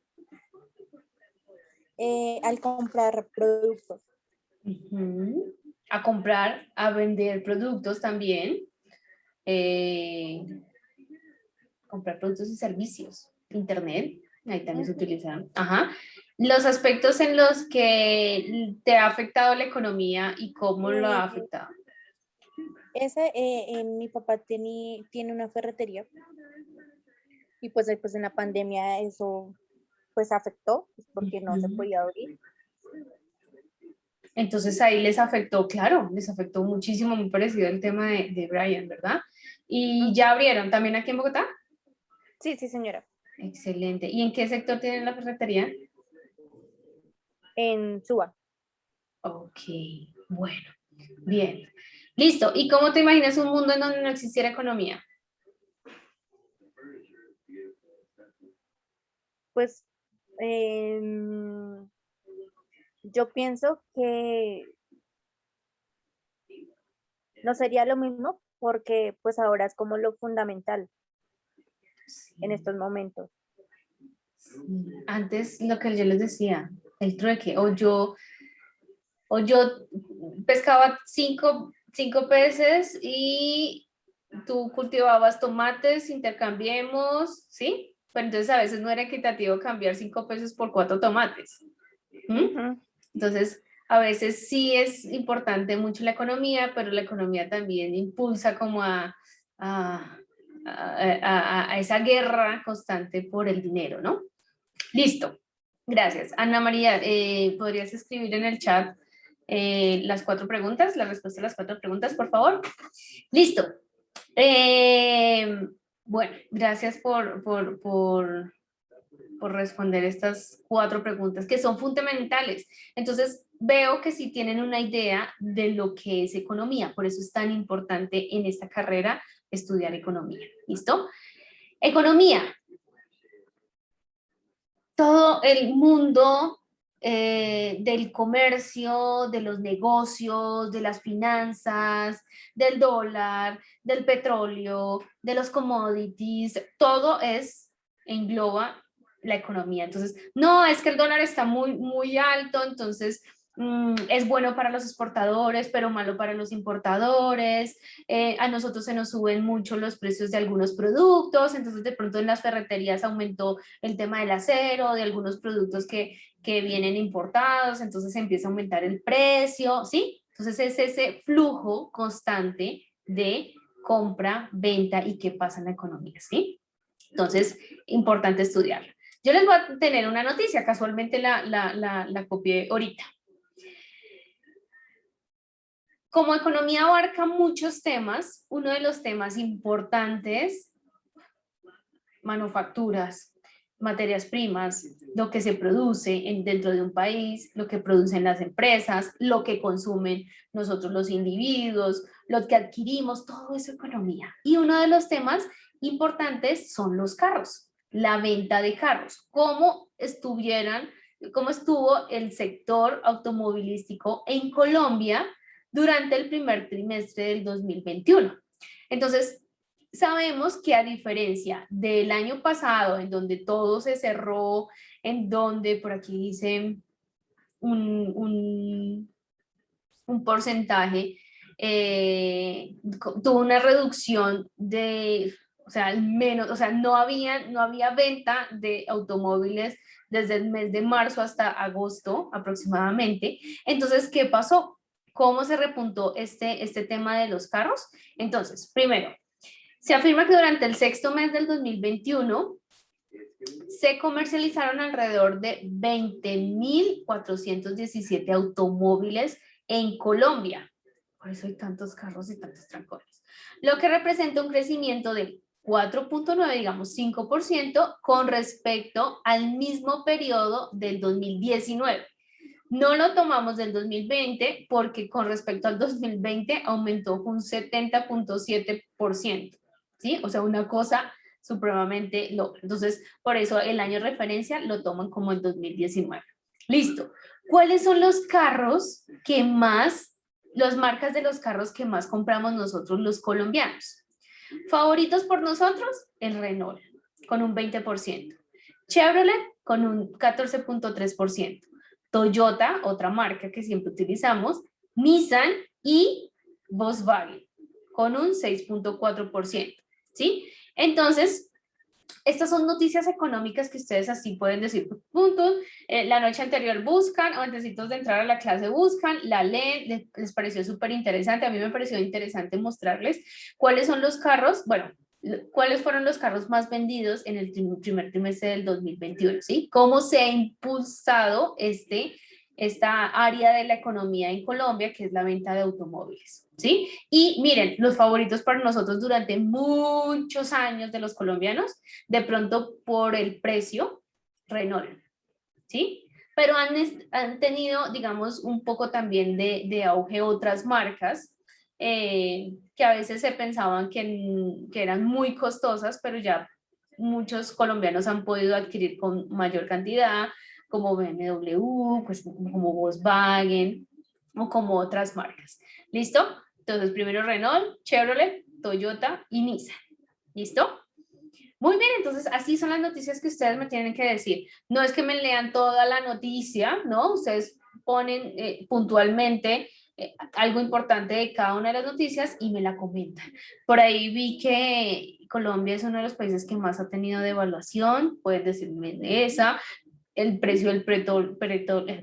Al comprar productos. A comprar, a vender productos también. Comprar productos y servicios. Internet, ahí también se utilizan. Ajá. Los aspectos en los que te ha afectado la economía y cómo lo ha afectado. Mi papá tiene una ferretería y pues en la pandemia eso pues afectó pues, porque no se podía abrir. Entonces ahí les afectó, claro, les afectó muchísimo, muy parecido al tema de Brian, ¿verdad? Y ya abrieron también aquí en Bogotá. Sí, sí, señora. Excelente. ¿Y en qué sector tienen la ferretería? En Suba. Ok, bueno, bien. Listo. ¿Y cómo te imaginas un mundo en donde no existiera economía? Pues em, yo pienso que no sería lo mismo porque pues ahora es como lo fundamental en estos momentos. Antes lo que yo les decía, el trueque, o yo pescaba cinco peces y tú cultivabas tomates, intercambiemos, ¿sí? Pero entonces a veces no era equitativo cambiar 5 pesos por 4 tomates. Entonces, a veces sí es importante mucho la economía, pero la economía también impulsa como a, a esa guerra constante por el dinero, ¿no? Listo. Gracias. Ana María, ¿podrías escribir en el chat las 4 preguntas, la respuesta a las 4 preguntas, por favor? Listo. Bueno, gracias por responder estas 4 preguntas que son fundamentales. Entonces, veo que sí tienen una idea de lo que es economía, por eso es tan importante en esta carrera estudiar economía. ¿Listo? Economía. Todo el mundo del comercio, de los negocios, de las finanzas, del dólar, del petróleo, de los commodities, todo engloba la economía. Entonces, no, es que el dólar está muy alto, entonces es bueno para los exportadores, pero malo para los importadores. A nosotros se nos suben mucho los precios de algunos productos, entonces de pronto en las ferreterías aumentó el tema del acero, de algunos productos que vienen importados, entonces empieza a aumentar el precio, ¿sí? Entonces es ese flujo constante de compra, venta y qué pasa en la economía, ¿sí? Entonces, importante estudiarlo. Yo les voy a tener una noticia, casualmente la copié ahorita. Como economía abarca muchos temas, uno de los temas importantes, manufacturas, materias primas, lo que se produce dentro de un país, lo que producen las empresas, lo que consumen nosotros los individuos, lo que adquirimos, todo eso es economía. Y uno de los temas importantes son los carros, la venta de carros, cómo estuvo el sector automovilístico en Colombia durante el primer trimestre del 2021. Entonces, sabemos que a diferencia del año pasado, en donde todo se cerró, en donde por aquí dice un porcentaje, tuvo una reducción de, o sea, al menos, o sea, no había venta de automóviles desde el mes de marzo hasta agosto aproximadamente. Entonces, ¿qué pasó? ¿Cómo se repuntó este tema de los carros? Entonces, primero, se afirma que durante el sexto mes del 2021 se comercializaron alrededor de 20.417 automóviles en Colombia. Por eso hay tantos carros y tantos trancones. Lo que representa un crecimiento del 4.9, digamos 5%, con respecto al mismo periodo del 2019. No lo tomamos del 2020 porque con respecto al 2020 aumentó un 70.7%. ¿Sí? O sea, una cosa supremamente loca. Entonces, por eso el año de referencia lo toman como el 2019. Listo. ¿Cuáles son los carros que más, las marcas de los carros que más compramos nosotros los colombianos? Favoritos por nosotros, el Renault, con un 20%. Chevrolet, con un 14.3%. Toyota, otra marca que siempre utilizamos, Nissan y Volkswagen, con un 6.4%. ¿Sí? Entonces, estas son noticias económicas que ustedes así pueden decir, puntos, la noche anterior buscan, o antes de entrar a la clase buscan, la leen, les pareció súper interesante, a mí me pareció interesante mostrarles cuáles son los carros, bueno, cuáles fueron los carros más vendidos en el primer trimestre del 2021, ¿sí? Cómo se ha impulsado esta área de la economía en Colombia, que es la venta de automóviles, ¿sí? Y miren, los favoritos para nosotros durante muchos años de los colombianos, de pronto por el precio, Renault, ¿sí? Pero han tenido, digamos, un poco también de auge otras marcas, que a veces se pensaban que eran muy costosas, pero ya muchos colombianos han podido adquirir con mayor cantidad, como BMW, pues como Volkswagen o como otras marcas. ¿Listo? Entonces, primero Renault, Chevrolet, Toyota y Nissan. ¿Listo? Muy bien, entonces así son las noticias que ustedes me tienen que decir. No es que me lean toda la noticia, ¿no? Ustedes ponen puntualmente algo importante de cada una de las noticias y me la comentan. Por ahí vi que Colombia es uno de los países que más ha tenido devaluación, pueden decirme de esa. El precio del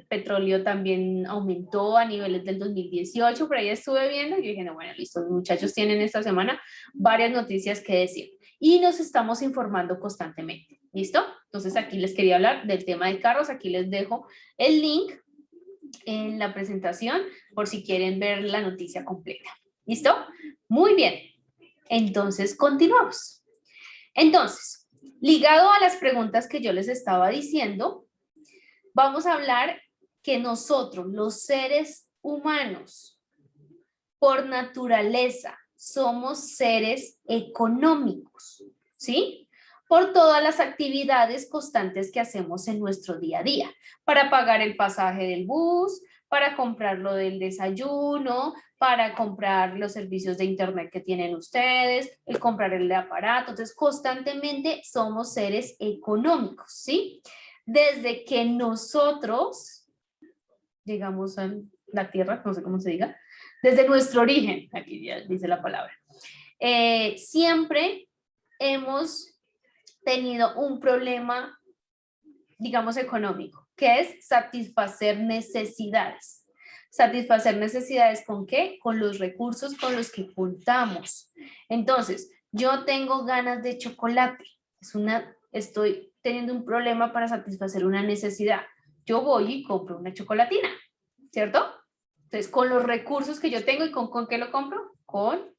petróleo también aumentó a niveles del 2018, por ahí estuve viendo y dije, no, bueno, listo, los muchachos tienen esta semana varias noticias que decir y nos estamos informando constantemente, ¿listo? Entonces aquí les quería hablar del tema de carros, aquí les dejo el link en la presentación por si quieren ver la noticia completa, ¿listo? Muy bien, entonces continuamos. Entonces, ligado a las preguntas que yo les estaba diciendo, vamos a hablar que nosotros, los seres humanos, por naturaleza, somos seres económicos, ¿sí? Por todas las actividades constantes que hacemos en nuestro día a día, para pagar el pasaje del bus, para comprar lo del desayuno, para comprar los servicios de internet que tienen ustedes, el comprar el aparato. Entonces, constantemente somos seres económicos, ¿sí? Desde que nosotros llegamos a la Tierra, no sé cómo se diga, desde nuestro origen, aquí ya dice la palabra, siempre hemos tenido un problema, digamos, económico, que es satisfacer necesidades. Satisfacer necesidades ¿con qué? Con los recursos con los que contamos. Entonces, yo tengo ganas de chocolate. Estoy teniendo un problema para satisfacer una necesidad. Yo voy y compro una chocolatina, ¿cierto? Entonces, con los recursos que yo tengo, ¿y con qué lo compro? Con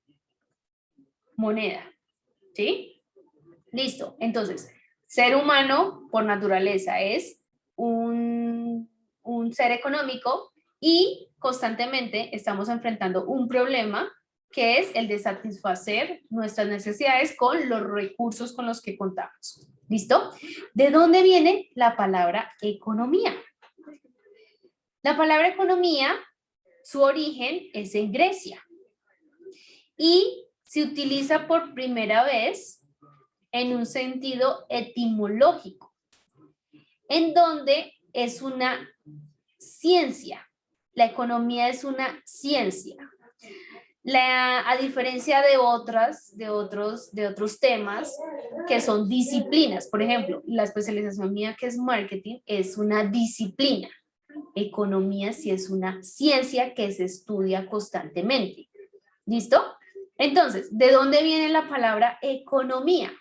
moneda, ¿sí? Listo. Entonces, ser humano por naturaleza es un ser económico y constantemente estamos enfrentando un problema que es el de satisfacer nuestras necesidades con los recursos con los que contamos. ¿Listo? ¿De dónde viene la palabra economía? La palabra economía, su origen es en Grecia y se utiliza por primera vez en un sentido etimológico, en donde es una ciencia. La economía es una ciencia. A diferencia de otros temas que son disciplinas, por ejemplo, la especialización mía que es marketing es una disciplina. Economía sí es una ciencia que se estudia constantemente. ¿Listo? Entonces, ¿de dónde viene la palabra economía?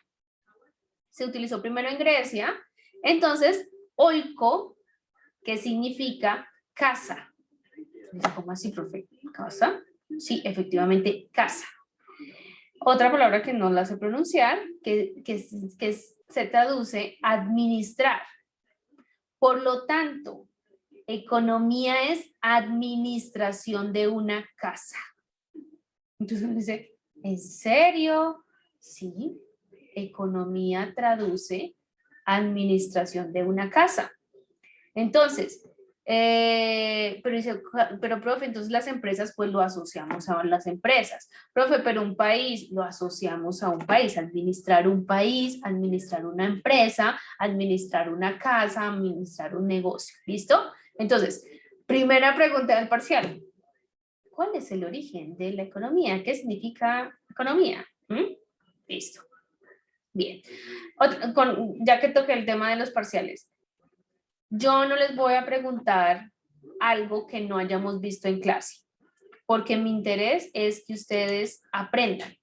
Se utilizó primero en Grecia, entonces, oiko, que significa casa. ¿Cómo así, profe? ¿Casa? Sí, efectivamente, casa. Otra palabra que no la sé pronunciar, que se traduce administrar. Por lo tanto, economía es administración de una casa. Entonces uno dice, ¿en serio? Sí, economía traduce administración de una casa. Entonces, pero profe, entonces las empresas pues lo asociamos a las empresas. Profe, pero un país lo asociamos a un país. Administrar un país, administrar una empresa, administrar una casa, administrar un negocio. ¿Listo? Entonces, primera pregunta del parcial. ¿Cuál es el origen de la economía? ¿Qué significa economía? Listo. Bien. Ya que toqué el tema de los parciales, yo no les voy a preguntar algo que no hayamos visto en clase, porque mi interés es que ustedes aprendan.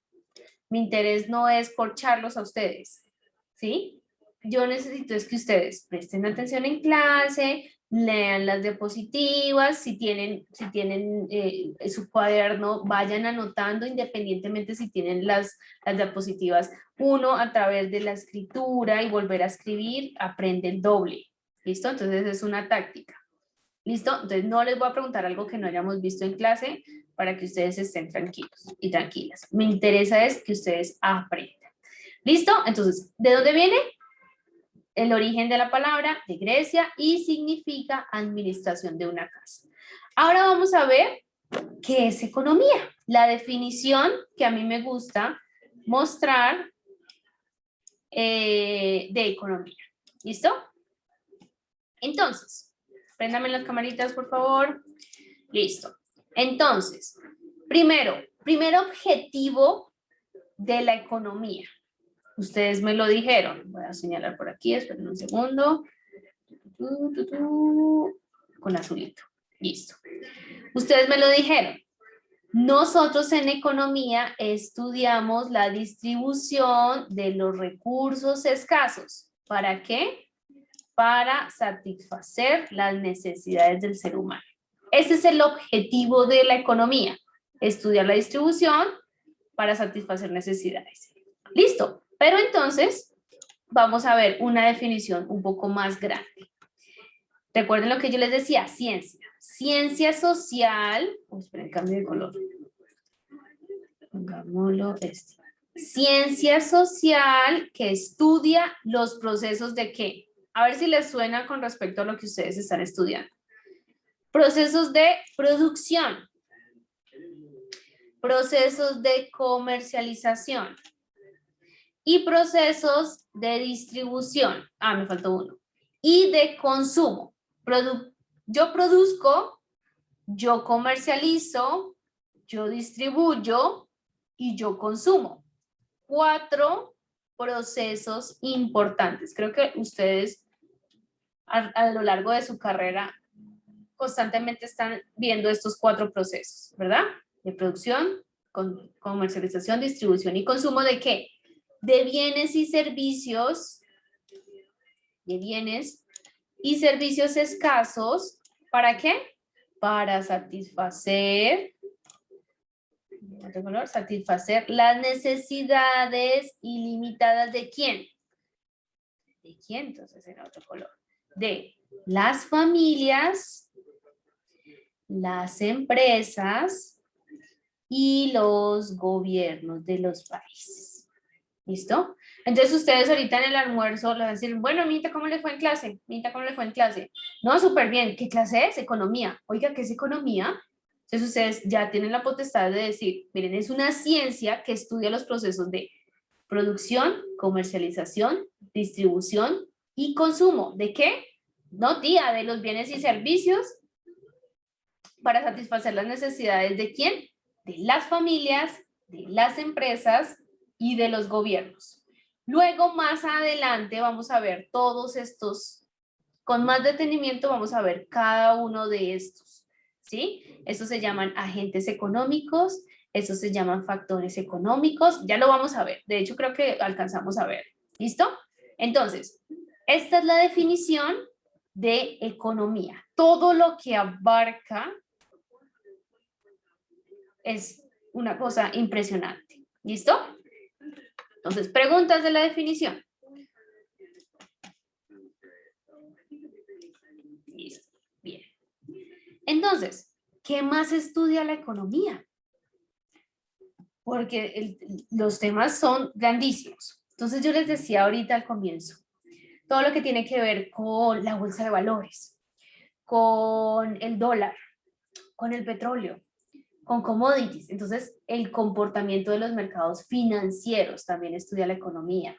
Mi interés no es corcharlos a ustedes, ¿sí? Yo necesito es que ustedes presten atención en clase, lean las diapositivas, si tienen su cuaderno, vayan anotando independientemente si tienen las diapositivas. Uno, a través de la escritura y volver a escribir, aprende el doble. ¿Listo? Entonces es una táctica. ¿Listo? Entonces no les voy a preguntar algo que no hayamos visto en clase para que ustedes estén tranquilos y tranquilas. Me interesa es que ustedes aprendan. ¿Listo? Entonces, ¿de dónde viene? El origen de la palabra de Grecia y significa administración de una casa. Ahora vamos a ver qué es economía. La definición que a mí me gusta mostrar de economía. ¿Listo? Entonces, préndame las camaritas, por favor. Listo. Entonces, primer objetivo de la economía. Ustedes me lo dijeron. Voy a señalar por aquí, esperen un segundo. Con azulito. Listo. Ustedes me lo dijeron. Nosotros en economía estudiamos la distribución de los recursos escasos. ¿Para qué? Para satisfacer las necesidades del ser humano. Ese es el objetivo de la economía, estudiar la distribución para satisfacer necesidades. Listo, pero entonces vamos a ver una definición un poco más grande. Recuerden lo que yo les decía, ciencia. Ciencia social, esperen, cambio de color. Pongámoslo este. Ciencia social que estudia los procesos de ¿qué? A ver si les suena con respecto a lo que ustedes están estudiando. Procesos de producción, procesos de comercialización y procesos de distribución. Me faltó uno. Y de consumo. Yo produzco, yo comercializo, yo distribuyo y yo consumo. 4 procesos importantes. Creo que ustedes a lo largo de su carrera constantemente están viendo estos 4 procesos, ¿verdad? De producción, comercialización, distribución y consumo ¿de qué? De bienes y servicios, escasos, ¿para qué? Para satisfacer las necesidades ilimitadas ¿de quién? ¿De quién? Entonces en otro color. De las familias, las empresas y los gobiernos de los países. ¿Listo? Entonces ustedes ahorita en el almuerzo le van a decir, bueno, Mita, ¿cómo le fue en clase? Mita, ¿cómo le fue en clase? No, súper bien. ¿Qué clase es? Economía. Oiga, ¿qué es economía? Entonces ustedes ya tienen la potestad de decir, miren, es una ciencia que estudia los procesos de producción, comercialización, distribución y consumo. ¿De qué? No, tía, de los bienes y servicios para satisfacer las necesidades ¿de quién? De las familias, de las empresas y de los gobiernos. Luego, más adelante, vamos a ver todos estos, con más detenimiento vamos a ver cada uno de estos, ¿sí? Estos se llaman agentes económicos, estos se llaman factores económicos, ya lo vamos a ver, de hecho creo que alcanzamos a ver, ¿listo? Entonces, esta es la definición de economía, todo lo que abarca es una cosa impresionante, ¿listo? Entonces, preguntas de la definición. Listo, bien. Entonces, ¿qué más estudia la economía? Porque los temas son grandísimos. Entonces, yo les decía ahorita al comienzo, todo lo que tiene que ver con la bolsa de valores, con el dólar, con el petróleo, con commodities. Entonces, el comportamiento de los mercados financieros también estudia la economía.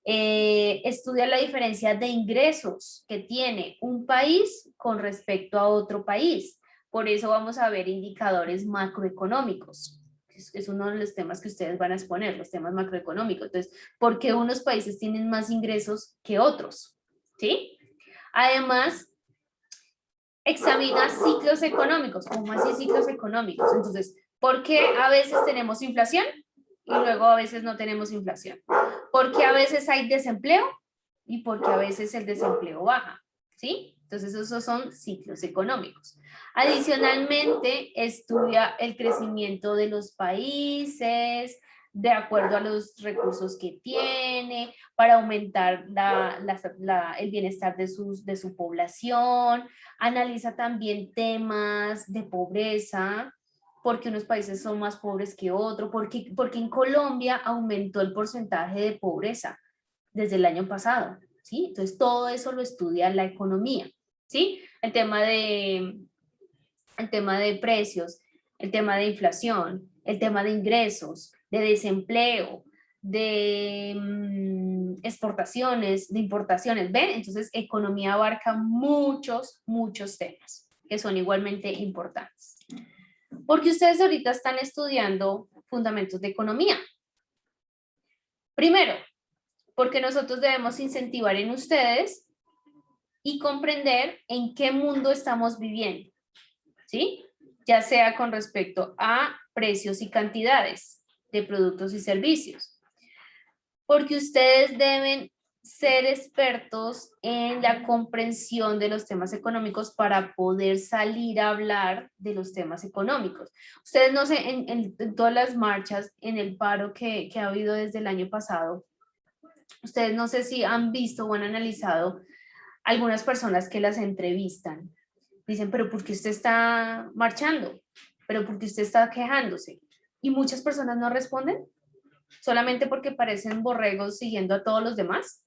Estudia la diferencia de ingresos que tiene un país con respecto a otro país. Por eso vamos a ver indicadores macroeconómicos. Es uno de los temas que ustedes van a exponer, los temas macroeconómicos. Entonces, ¿por qué unos países tienen más ingresos que otros? ¿Sí? Además, examina ciclos económicos. ¿Cómo así ciclos económicos? Entonces, ¿por qué a veces tenemos inflación y luego a veces no tenemos inflación? ¿Por qué a veces hay desempleo y por qué a veces el desempleo baja? ¿Sí? Entonces, esos son ciclos económicos. Adicionalmente, estudia el crecimiento de los países de acuerdo a los recursos que tiene, para aumentar el bienestar de su población. Analiza también temas de pobreza, porque unos países son más pobres que otros, porque en Colombia aumentó el porcentaje de pobreza desde el año pasado, ¿sí? Entonces todo eso lo estudia la economía, ¿sí? El tema de precios, el tema de inflación, el tema de ingresos, de desempleo, de exportaciones, de importaciones, ¿ven? Entonces, economía abarca muchos temas que son igualmente importantes. Porque ustedes ahorita están estudiando fundamentos de economía. Primero, porque nosotros debemos incentivar en ustedes y comprender en qué mundo estamos viviendo, ¿sí? Ya sea con respecto a precios y cantidades de productos y servicios. Porque ustedes deben ser expertos en la comprensión de los temas económicos para poder salir a hablar de los temas económicos. Ustedes no sé, en todas las marchas, en el paro que ha habido desde el año pasado, ustedes no sé si han visto o han analizado algunas personas que las entrevistan. Dicen, pero ¿por qué usted está marchando? ¿Pero por qué usted está quejándose? Y muchas personas no responden, solamente porque parecen borregos siguiendo a todos los demás.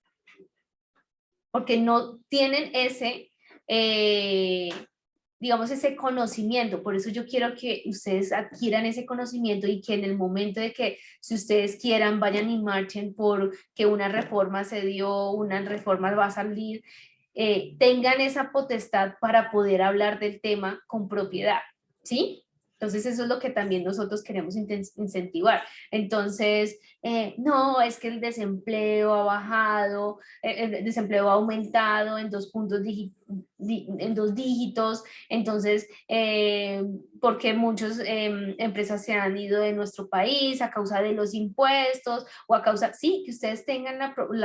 Porque no tienen ese, digamos, ese conocimiento. Por eso yo quiero que ustedes adquieran ese conocimiento y que en el momento de que, si ustedes quieran, vayan y marchen por que una reforma se dio, una reforma va a salir, tengan esa potestad para poder hablar del tema con propiedad, ¿sí? Entonces eso es lo que también nosotros queremos incentivar. Entonces, no, es que el desempleo ha bajado, el desempleo ha aumentado en 2 en 2 dígitos, entonces, porque muchas empresas se han ido de nuestro país a causa de los impuestos o a causa, sí, que ustedes tengan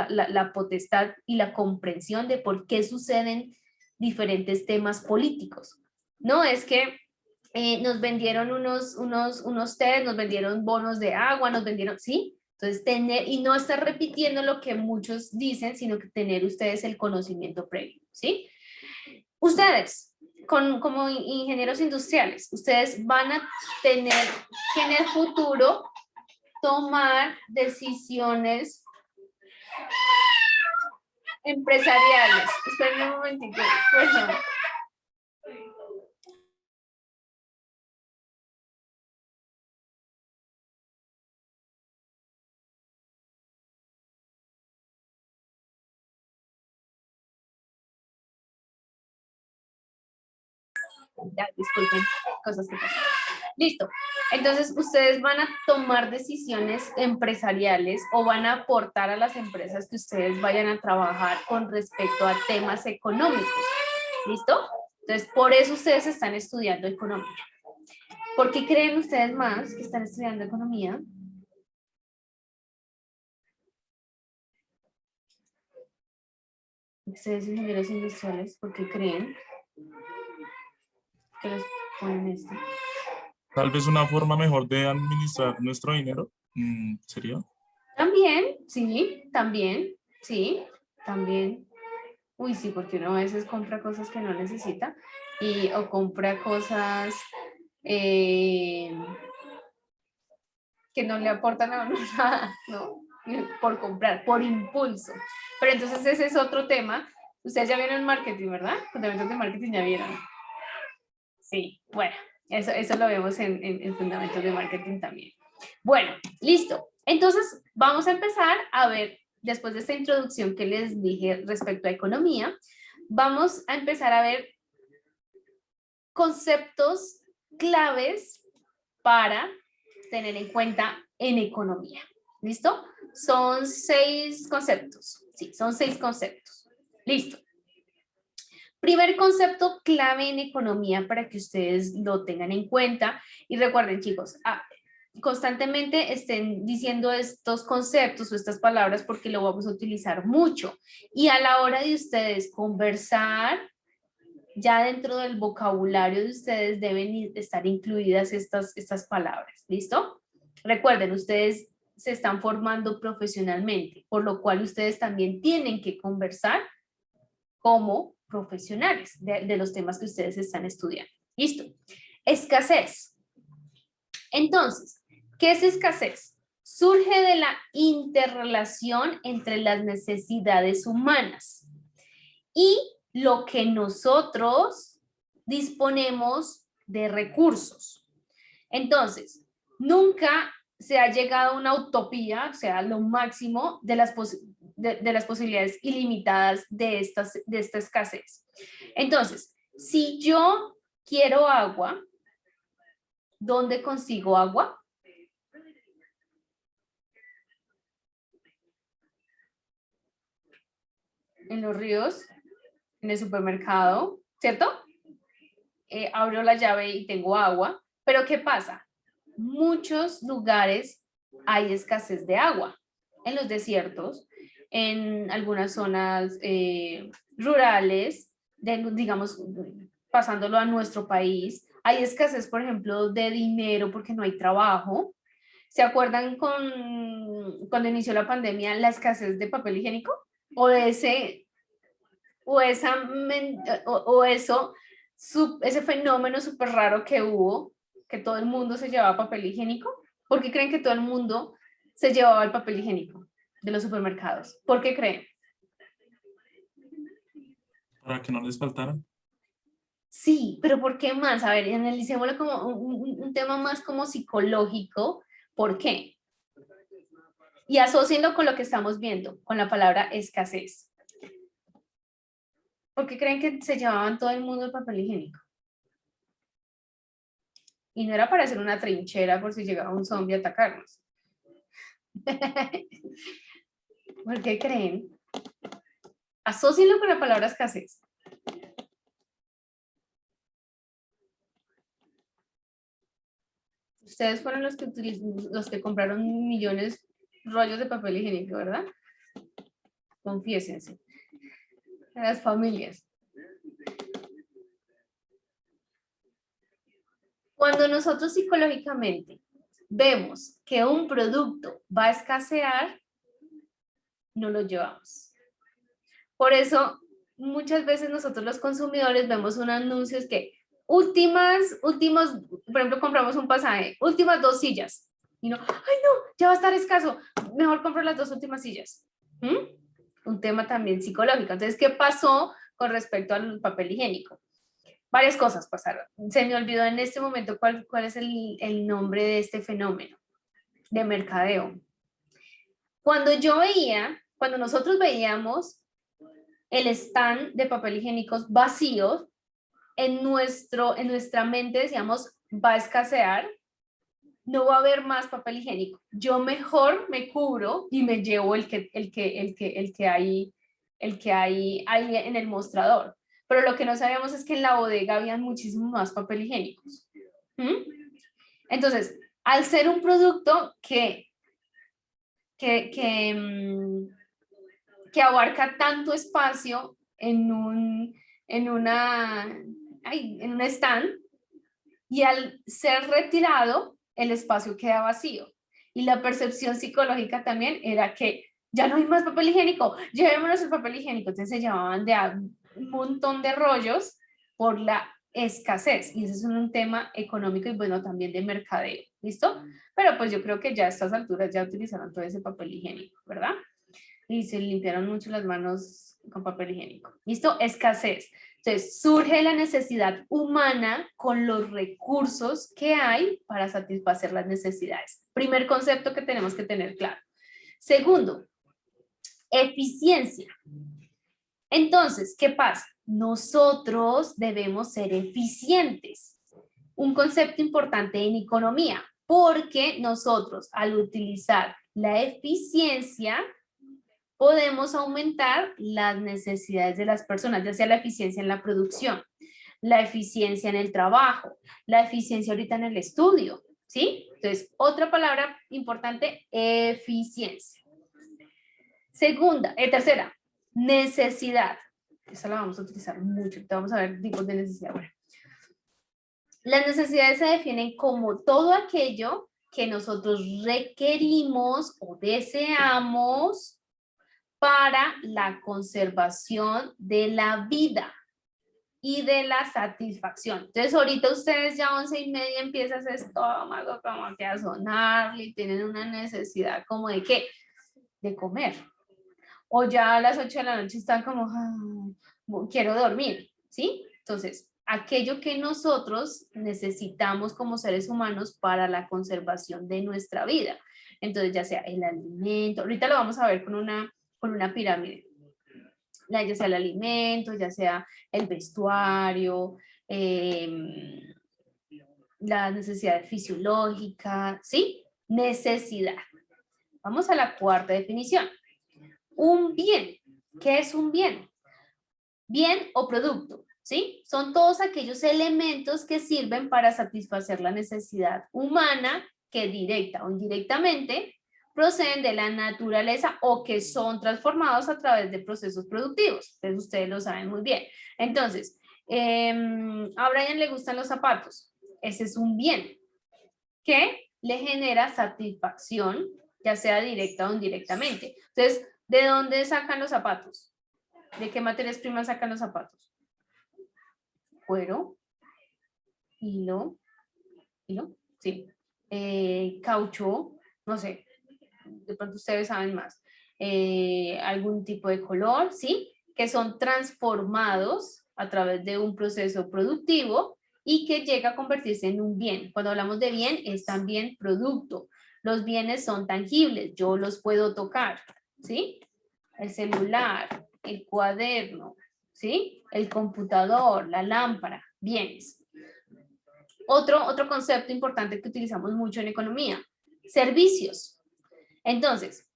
la potestad y la comprensión de por qué suceden diferentes temas políticos. No, es que nos vendieron unos test, nos vendieron bonos de agua, nos vendieron, ¿sí? Entonces, tener, y no estar repitiendo lo que muchos dicen, sino que tener ustedes el conocimiento previo, ¿sí? Ustedes, como ingenieros industriales, ustedes van a tener que en el futuro tomar decisiones empresariales. Esperen un momentito, perdón. Ya, disculpen, cosas que pasan. Listo. Entonces, ustedes van a tomar decisiones empresariales o van a aportar a las empresas que ustedes vayan a trabajar con respecto a temas económicos. ¿Listo? Entonces, por eso ustedes están estudiando economía. ¿Por qué creen ustedes más que están estudiando economía? Ustedes, ingenieros industriales, ¿por qué creen que les ponen esto? Tal vez una forma mejor de administrar nuestro dinero, sería. También, sí, también, sí, también. Uy, sí, porque uno a veces compra cosas que no necesita o compra cosas que no le aportan a uno nada, ¿no? Por comprar, por impulso. Pero entonces ese es otro tema. Ustedes ya vieron el marketing, ¿verdad? Fundamentos de marketing ya vieron. Sí, bueno, eso lo vemos en fundamentos de marketing también. Bueno, listo. Entonces, vamos a empezar a ver, después de esta introducción que les dije respecto a economía, vamos a empezar a ver conceptos claves para tener en cuenta en economía. ¿Listo? Son 6 conceptos. Sí, son 6 conceptos. Listo. Primer concepto clave en economía para que ustedes lo tengan en cuenta. Y recuerden, chicos, constantemente estén diciendo estos conceptos o estas palabras porque lo vamos a utilizar mucho. Y a la hora de ustedes conversar, ya dentro del vocabulario de ustedes deben estar incluidas estas palabras. ¿Listo? Recuerden, ustedes se están formando profesionalmente, por lo cual ustedes también tienen que conversar como profesionales de los temas que ustedes están estudiando. Listo. Escasez. Entonces, ¿qué es escasez? Surge de la interrelación entre las necesidades humanas y lo que nosotros disponemos de recursos. Entonces, nunca se ha llegado a una utopía, o sea, lo máximo de las posibilidades ilimitadas de esta escasez. Entonces, si yo quiero agua, ¿dónde consigo agua? En los ríos, en el supermercado, ¿cierto? Abro la llave y tengo agua, pero ¿qué pasa? Muchos lugares hay escasez de agua, en los desiertos, en algunas zonas rurales, digamos, pasándolo a nuestro país, hay escasez, por ejemplo, de dinero porque no hay trabajo. ¿Se acuerdan cuando inició la pandemia la escasez de papel higiénico? O de ese, o esa, o eso, ese fenómeno súper raro que hubo, que todo el mundo se llevaba papel higiénico. ¿Por qué creen que todo el mundo se llevaba el papel higiénico de los supermercados? ¿Por qué creen? Para que no les faltara. Sí, pero ¿por qué más? A ver, analicémoslo como un tema más como psicológico. ¿Por qué? Y asócienlo con lo que estamos viendo, con la palabra escasez. ¿Por qué creen que se llevaban todo el mundo el papel higiénico? Y no era para hacer una trinchera por si llegaba un zombie a atacarnos. ¿Por qué creen? Asócienlo con la palabra escasez. Ustedes fueron los que compraron millones de rollos de papel higiénico, ¿verdad? Confiésense. Las familias. Cuando nosotros psicológicamente vemos que un producto va a escasear, no lo llevamos. Por eso, muchas veces nosotros los consumidores vemos unos anuncios que últimos, por ejemplo, compramos un pasaje, últimas 2 sillas. Y no, ay no, ya va a estar escaso, mejor compro las 2 últimas sillas. Un tema también psicológico. Entonces, ¿qué pasó con respecto al papel higiénico? Varias cosas pasaron. Se me olvidó en este momento cuál es el nombre de este fenómeno de mercadeo. Cuando nosotros veíamos el stand de papel higiénicos vacíos, en nuestra mente decíamos, va a escasear, no va a haber más papel higiénico. Yo mejor me cubro y me llevo el que hay ahí en el mostrador. Pero lo que no sabíamos es que en la bodega habían muchísimos más papel higiénicos. Entonces, al ser un producto que abarca tanto espacio en un stand, y al ser retirado, el espacio queda vacío. Y la percepción psicológica también era que ya no hay más papel higiénico, llevémonos el papel higiénico. Entonces se llevaban de un montón de rollos por la escasez. Y ese es un tema económico y bueno, también de mercadeo. ¿Listo? Pero pues yo creo que ya a estas alturas ya utilizaron todo ese papel higiénico, ¿verdad? Y se limpiaron mucho las manos con papel higiénico. ¿Listo? Escasez. Entonces, surge la necesidad humana con los recursos que hay para satisfacer las necesidades. Primer concepto que tenemos que tener claro. Segundo, eficiencia. Entonces, ¿qué pasa? Nosotros debemos ser eficientes. Un concepto importante en economía, porque nosotros al utilizar la eficiencia podemos aumentar las necesidades de las personas, ya sea la eficiencia en la producción, la eficiencia en el trabajo, la eficiencia ahorita en el estudio, ¿sí? Entonces, otra palabra importante, eficiencia. Tercera, necesidad. Esa la vamos a utilizar mucho, vamos a ver tipos de necesidad. Bueno, las necesidades se definen como todo aquello que nosotros requerimos o deseamos para la conservación de la vida y de la satisfacción. Entonces, ahorita ustedes ya 11:30 empieza ese estómago como que a sonarle y tienen una necesidad como de ¿qué? De comer. O ya a las 8 de la noche están como, quiero dormir, ¿sí? Entonces, aquello que nosotros necesitamos como seres humanos para la conservación de nuestra vida. Entonces, ya sea el alimento, ahorita lo vamos a ver con una pirámide, ya sea el alimento, ya sea el vestuario, la necesidad fisiológica, ¿sí? Necesidad. Vamos a la cuarta definición. Un bien. ¿Qué es un bien? Bien o producto, ¿sí? Son todos aquellos elementos que sirven para satisfacer la necesidad humana que directa o indirectamente proceden de la naturaleza o que son transformados a través de procesos productivos. Entonces, ustedes lo saben muy bien. Entonces, a Brian le gustan los zapatos. Ese es un bien que le genera satisfacción, ya sea directa o indirectamente. Entonces, ¿de dónde sacan los zapatos? ¿De qué materias primas sacan los zapatos? Cuero, hilo, sí, caucho, no sé, de pronto ustedes saben más, algún tipo de color, ¿sí? Que son transformados a través de un proceso productivo y que llega a convertirse en un bien. Cuando hablamos de bien, es también producto. Los bienes son tangibles, yo los puedo tocar, ¿sí? El celular, el cuaderno, ¿sí? El computador, la lámpara, bienes. Otro concepto importante que utilizamos mucho en economía, servicios. Entonces,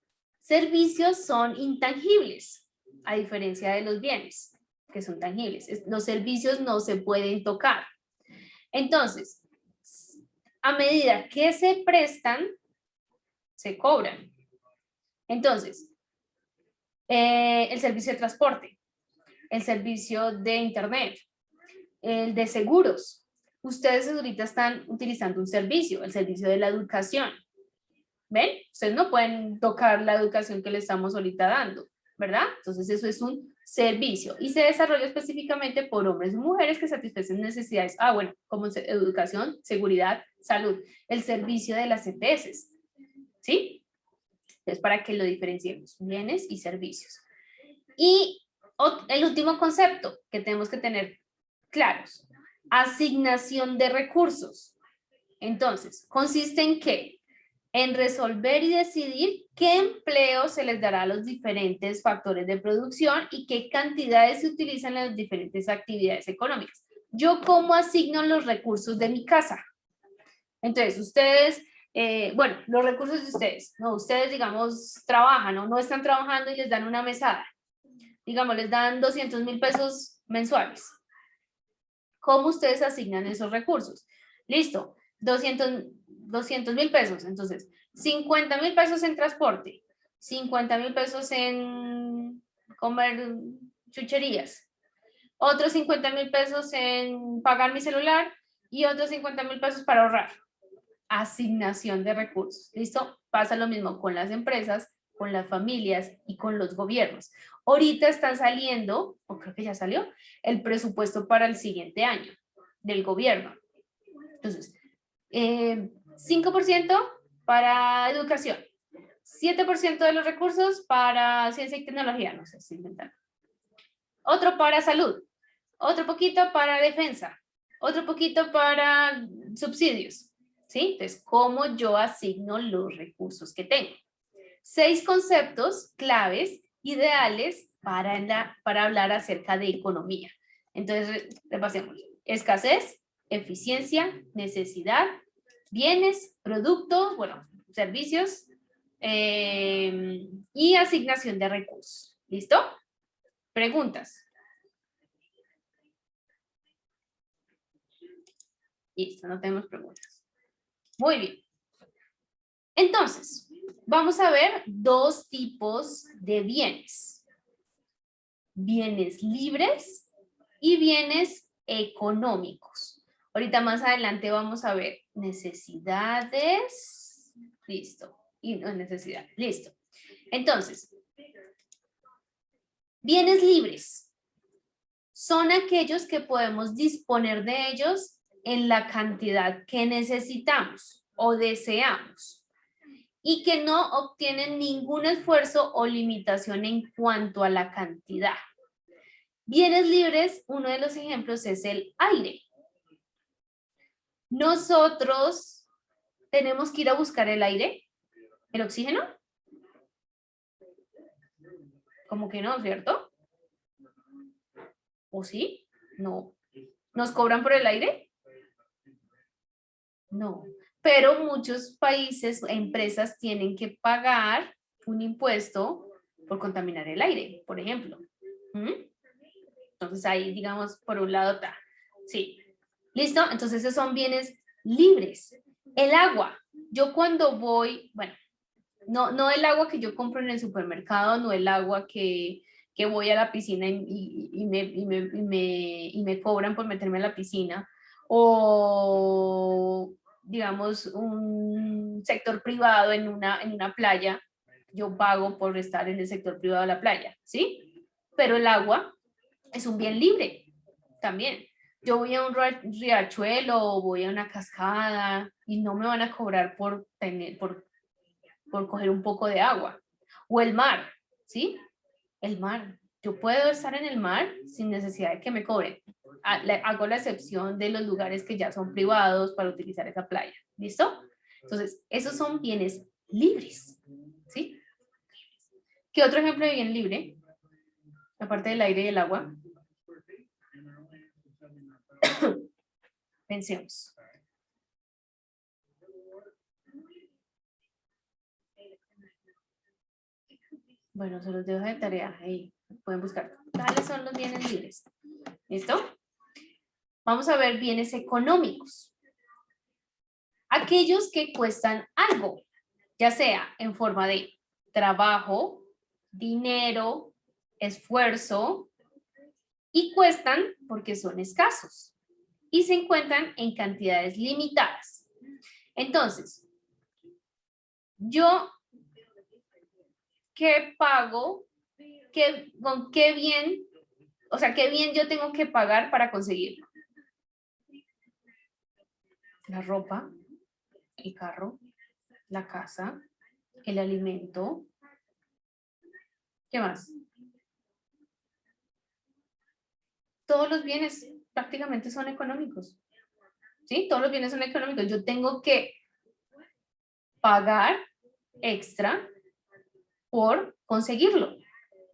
servicios son intangibles, a diferencia de los bienes, que son tangibles. Los servicios no se pueden tocar. Entonces, a medida que se prestan, se cobran. Entonces, el servicio de transporte, el servicio de internet, el de seguros. Ustedes ahorita están utilizando un servicio, el servicio de la educación. ¿Ven? Ustedes no pueden tocar la educación que le estamos ahorita dando, ¿verdad? Entonces eso es un servicio y se desarrolla específicamente por hombres y mujeres que satisfacen necesidades, bueno, como educación, seguridad, salud, el servicio de las EPS, ¿sí? Entonces para que lo diferenciemos, bienes y servicios. Y el último concepto que tenemos que tener claros, asignación de recursos. Entonces, consiste en qué? En resolver y decidir qué empleo se les dará a los diferentes factores de producción y qué cantidades se utilizan en las diferentes actividades económicas. ¿Yo cómo asigno los recursos de mi casa? Entonces, ustedes, bueno, los recursos de ustedes, no, ustedes, digamos, trabajan o no están trabajando y les dan una mesada. Digamos, les dan 200,000 pesos mensuales. ¿Cómo ustedes asignan esos recursos? Listo, 200,000 pesos, entonces 50,000 pesos en transporte, 50,000 pesos en comer chucherías, otros 50,000 pesos en pagar mi celular y otros 50,000 pesos para ahorrar. Asignación de recursos, ¿listo? Pasa lo mismo con las empresas, con las familias y con los gobiernos. Ahorita están saliendo, o creo que ya salió, el presupuesto para el siguiente año del gobierno. Entonces, 5% para educación, 7% de los recursos para ciencia y tecnología, no sé si inventar. Otro para salud, otro poquito para defensa, otro poquito para subsidios, ¿sí? Entonces, ¿cómo yo asigno los recursos que tengo? 6 conceptos claves ideales para hablar acerca de economía. Entonces, repasemos. Escasez, eficiencia, necesidad, bienes, productos, bueno, servicios y asignación de recursos. ¿Listo? Preguntas. Listo, no tenemos preguntas. Muy bien. Entonces, vamos a ver 2 tipos de bienes. Bienes libres y bienes económicos. Ahorita más adelante vamos a ver necesidades. Listo. Y no necesidad. Listo. Entonces, bienes libres son aquellos que podemos disponer de ellos en la cantidad que necesitamos o deseamos y que no obtienen ningún esfuerzo o limitación en cuanto a la cantidad. Bienes libres, uno de los ejemplos es el aire. Nosotros tenemos que ir a buscar el aire, el oxígeno. Como que no, ¿cierto? ¿O sí? No. ¿Nos cobran por el aire? No. Pero muchos países, empresas tienen que pagar un impuesto por contaminar el aire, por ejemplo. Entonces ahí, digamos, por un lado está. Sí. ¿Listo? Entonces esos son bienes libres. El agua. Yo cuando voy, bueno, no el agua que yo compro en el supermercado, no el agua que voy a la piscina y me cobran por meterme a la piscina, o digamos un sector privado en una playa, yo pago por estar en el sector privado de la playa, ¿sí? Pero el agua es un bien libre también. Yo voy a un riachuelo o voy a una cascada y no me van a cobrar por coger un poco de agua. O el mar, ¿sí? El mar. Yo puedo estar en el mar sin necesidad de que me cobren. Hago la excepción de los lugares que ya son privados para utilizar esa playa. ¿Listo? Entonces, esos son bienes libres, ¿sí? ¿Qué otro ejemplo de bien libre? Aparte del aire y el agua. Pensemos. Bueno, se los dejo de tarea ahí. Pueden buscar. ¿Cuáles son los bienes libres? ¿Listo? Vamos a ver bienes económicos. Aquellos que cuestan algo, ya sea en forma de trabajo, dinero, esfuerzo, y cuestan porque son escasos y se encuentran en cantidades limitadas. Entonces, yo, ¿qué pago? ¿Con qué bien? O sea, ¿qué bien yo tengo que pagar para conseguirlo? La ropa, el carro, la casa, el alimento. ¿Qué más? Todos los bienes prácticamente son económicos. ¿Sí? Todos los bienes son económicos. Yo tengo que pagar extra por conseguirlo.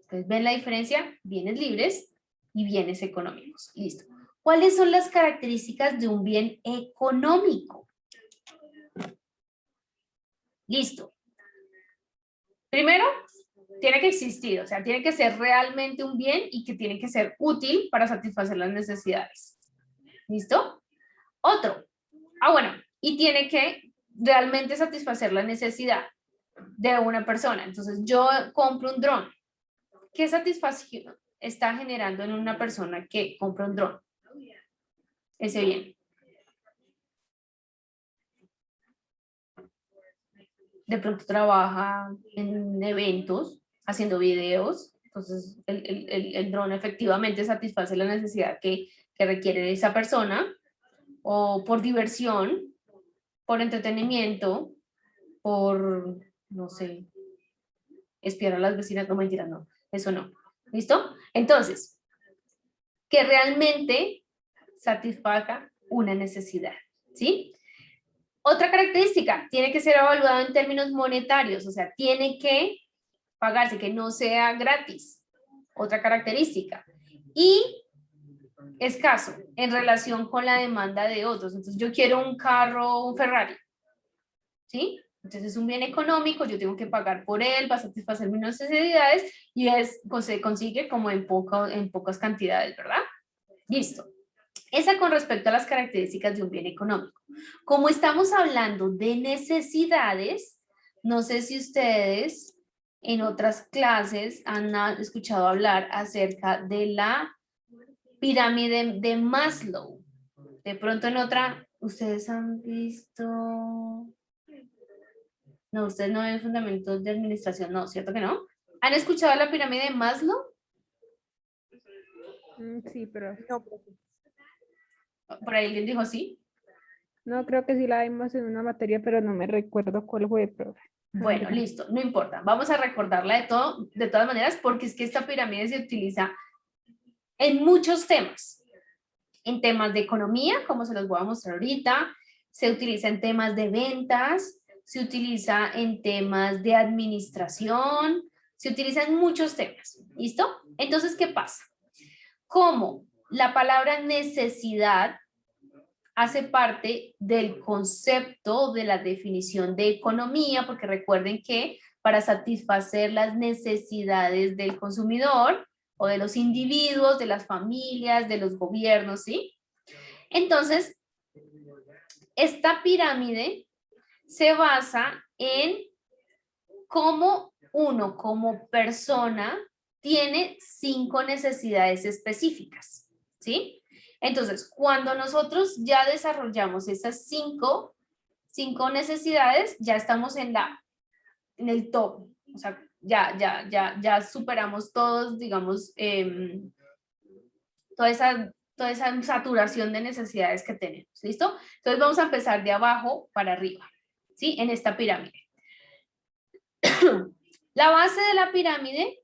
Entonces, ¿ven la diferencia? Bienes libres y bienes económicos. Listo. ¿Cuáles son las características de un bien económico? Listo. Primero, tiene que existir, o sea, tiene que ser realmente un bien y que tiene que ser útil para satisfacer las necesidades. ¿Listo? Otro. Bueno, y tiene que realmente satisfacer la necesidad de una persona. Entonces, yo compro un dron. ¿Qué satisfacción está generando en una persona que compra un dron? Ese bien. De pronto trabaja en eventos, haciendo videos. Entonces, el dron efectivamente satisface la necesidad que requiere de esa persona, o por diversión, por entretenimiento, por, no sé, espiar a las vecinas, no, mentira, no, eso no. ¿Listo? Entonces, que realmente satisfaga una necesidad, ¿sí? Otra característica, tiene que ser evaluado en términos monetarios, o sea, tiene que pagarse, que no sea gratis. Otra característica. Y escaso en relación con la demanda de otros. Entonces, yo quiero un carro, un Ferrari, ¿sí? Entonces es un bien económico, yo tengo que pagar por él para satisfacer mis necesidades y pues, se consigue como en pocas cantidades, ¿verdad? Listo. Esa con respecto a las características de un bien económico. Como estamos hablando de necesidades, no sé si ustedes en otras clases han escuchado hablar acerca de la pirámide de Maslow. De pronto en otra, ustedes han visto... No, ustedes no ven fundamentos de administración, no, ¿cierto que no? ¿Han escuchado la pirámide de Maslow? Sí, pero No, profe. Por ahí alguien dijo sí. no, creo que sí la vimos en una materia, pero no me recuerdo cuál fue, profe. Bueno, listo, no importa. Vamos a recordarla de todas maneras, porque es que esta pirámide se utiliza en muchos temas. En temas de economía, como se los voy a mostrar ahorita, se utiliza en temas de ventas, se utiliza en temas de administración, se utiliza en muchos temas. ¿Listo? Entonces, ¿qué pasa? Como la palabra necesidad hace parte del concepto de la definición de economía, porque recuerden que para satisfacer las necesidades del consumidor o de los individuos, de las familias, de los gobiernos, ¿sí? Entonces, esta pirámide se basa en cómo uno como persona tiene 5 necesidades específicas, ¿sí? Entonces, cuando nosotros ya desarrollamos esas 5 necesidades, ya estamos en el top, o sea, ya superamos todos, digamos, toda esa saturación de necesidades que tenemos, ¿listo? Entonces vamos a empezar de abajo para arriba, ¿sí? En esta pirámide. La base de la pirámide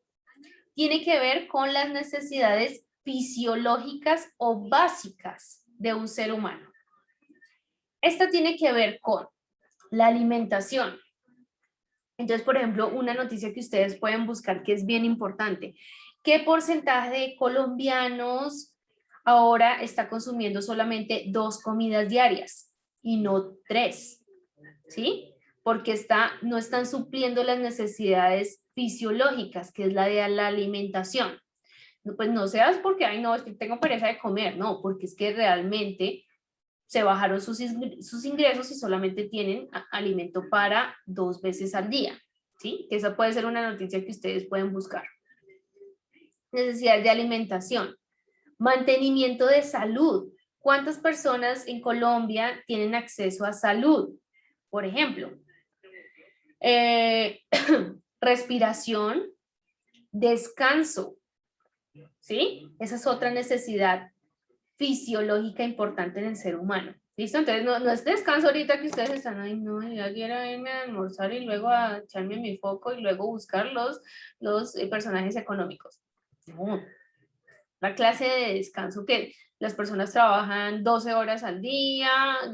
tiene que ver con las necesidades fisiológicas o básicas de un ser humano. Esta tiene que ver con la alimentación. Entonces, por ejemplo, una noticia que ustedes pueden buscar que es bien importante. ¿Qué porcentaje de colombianos ahora está consumiendo solamente 2 comidas diarias y no 3? ¿Sí? porque no están supliendo las necesidades fisiológicas, que es la de la alimentación. Pues no seas porque, ay no, es que tengo pereza de comer, no, porque es que realmente se bajaron sus ingresos y solamente tienen alimento para 2 veces al día, ¿sí? Que esa puede ser una noticia que ustedes pueden buscar. Necesidades de alimentación. Mantenimiento de salud. ¿Cuántas personas en Colombia tienen acceso a salud? Por ejemplo, respiración, descanso, ¿sí? Esa es otra necesidad fisiológica importante en el ser humano. ¿Listo? Entonces no es descanso ahorita que ustedes están, ay no, ya quiero irme a almorzar y luego a echarme mi foco y luego buscar los personajes económicos. No. La clase de descanso que las personas trabajan 12 horas al día,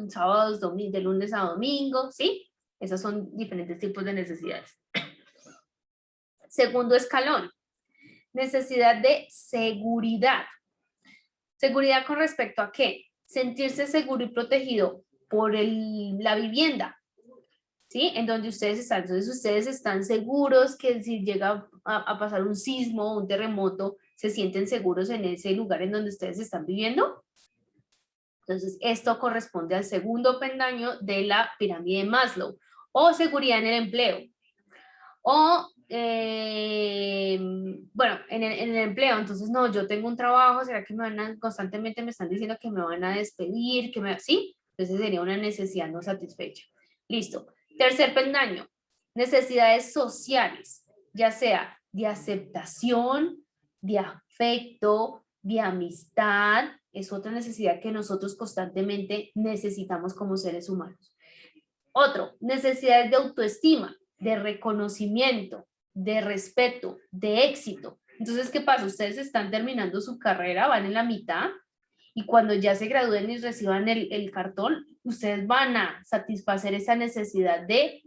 sábados, de lunes a domingo, ¿sí? Esos son diferentes tipos de necesidades. Segundo escalón, necesidad de seguridad. ¿Seguridad con respecto a qué? Sentirse seguro y protegido por la vivienda, ¿sí? En donde ustedes están. Entonces, ustedes están seguros que si llega a pasar un sismo o un terremoto, se sienten seguros en ese lugar en donde ustedes están viviendo. Entonces, esto corresponde al segundo peldaño de la pirámide de Maslow. O seguridad en el empleo. O, bueno, en el empleo, entonces, no, yo tengo un trabajo, ¿será que constantemente me están diciendo que me van a despedir? ¿Sí? Entonces sería una necesidad no satisfecha. Listo. Tercer peldaño, necesidades sociales, ya sea de aceptación, de afecto, de amistad, es otra necesidad que nosotros constantemente necesitamos como seres humanos. Otro, necesidades de autoestima, de reconocimiento, de respeto, de éxito. Entonces, ¿qué pasa? Ustedes están terminando su carrera, van en la mitad, y cuando ya se gradúen y reciban el cartón, ustedes van a satisfacer esa necesidad de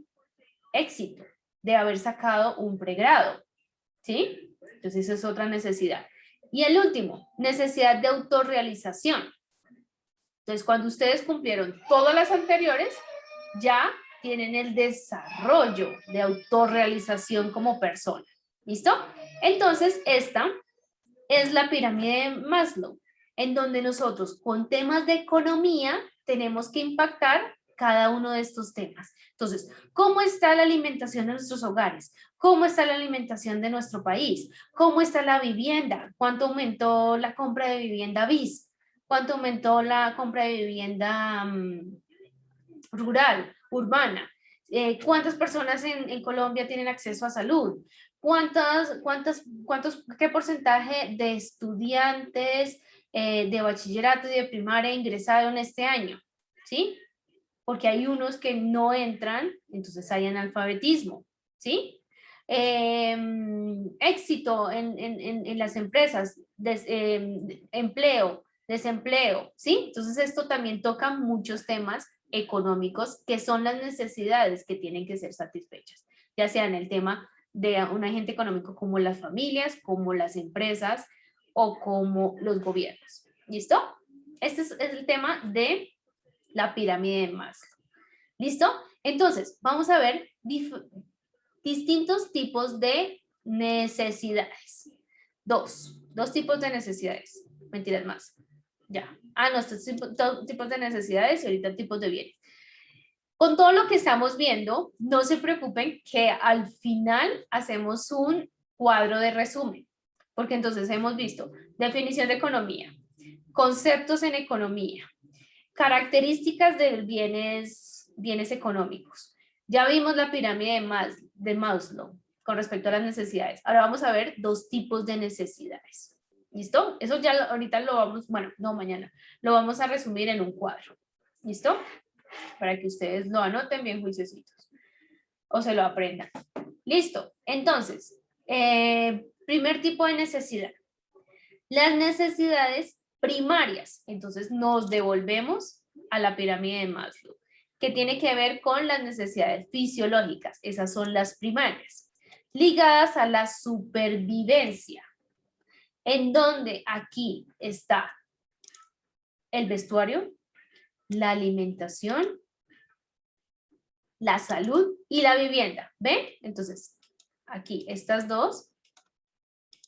éxito, de haber sacado un pregrado, ¿sí? Entonces, esa es otra necesidad. Y el último, necesidad de autorrealización. Entonces, cuando ustedes cumplieron todas las anteriores, ya tienen el desarrollo de autorrealización como persona. ¿Listo? Entonces, esta es la pirámide de Maslow, en donde nosotros con temas de economía tenemos que impactar cada uno de estos temas. Entonces, ¿cómo está la alimentación de nuestros hogares? ¿Cómo está la alimentación de nuestro país? ¿Cómo está la vivienda? ¿Cuánto aumentó la compra de vivienda BIS? ¿Cuánto aumentó la compra de vivienda rural, urbana? ¿Cuántas personas en Colombia tienen acceso a salud? ¿Qué porcentaje de estudiantes de bachillerato y de primaria ingresaron este año? ¿Sí? Porque hay unos que no entran, entonces hay analfabetismo, ¿sí? Éxito en las empresas, empleo, desempleo, ¿sí? Entonces esto también toca muchos temas económicos que son las necesidades que tienen que ser satisfechas, ya sea en el tema de un agente económico como las familias, como las empresas o como los gobiernos. ¿Listo? Este es el tema de la pirámide de Maslow. ¿Listo? Entonces, vamos a ver distintos tipos de necesidades. Dos tipos de necesidades. Mentiras más. Ya. No, estos tipos de necesidades y ahorita tipos de bienes. Con todo lo que estamos viendo, no se preocupen que al final hacemos un cuadro de resumen, porque entonces hemos visto definición de economía, conceptos en economía, características de bienes económicos. Ya vimos la pirámide de Maslow con respecto a las necesidades. Ahora vamos a ver dos tipos de necesidades. ¿Listo? Eso ya ahorita lo vamos, bueno, no mañana, lo vamos a resumir en un cuadro. ¿Listo? Para que ustedes lo anoten bien juiciositos o se lo aprendan. Listo. Entonces, primer tipo de necesidad. Las necesidades primarias. Entonces nos devolvemos a la pirámide de Maslow, que tiene que ver con las necesidades fisiológicas. Esas son las primarias, ligadas a la supervivencia, en donde aquí está el vestuario, la alimentación la salud y la vivienda. ¿Ven? Entonces, aquí estas dos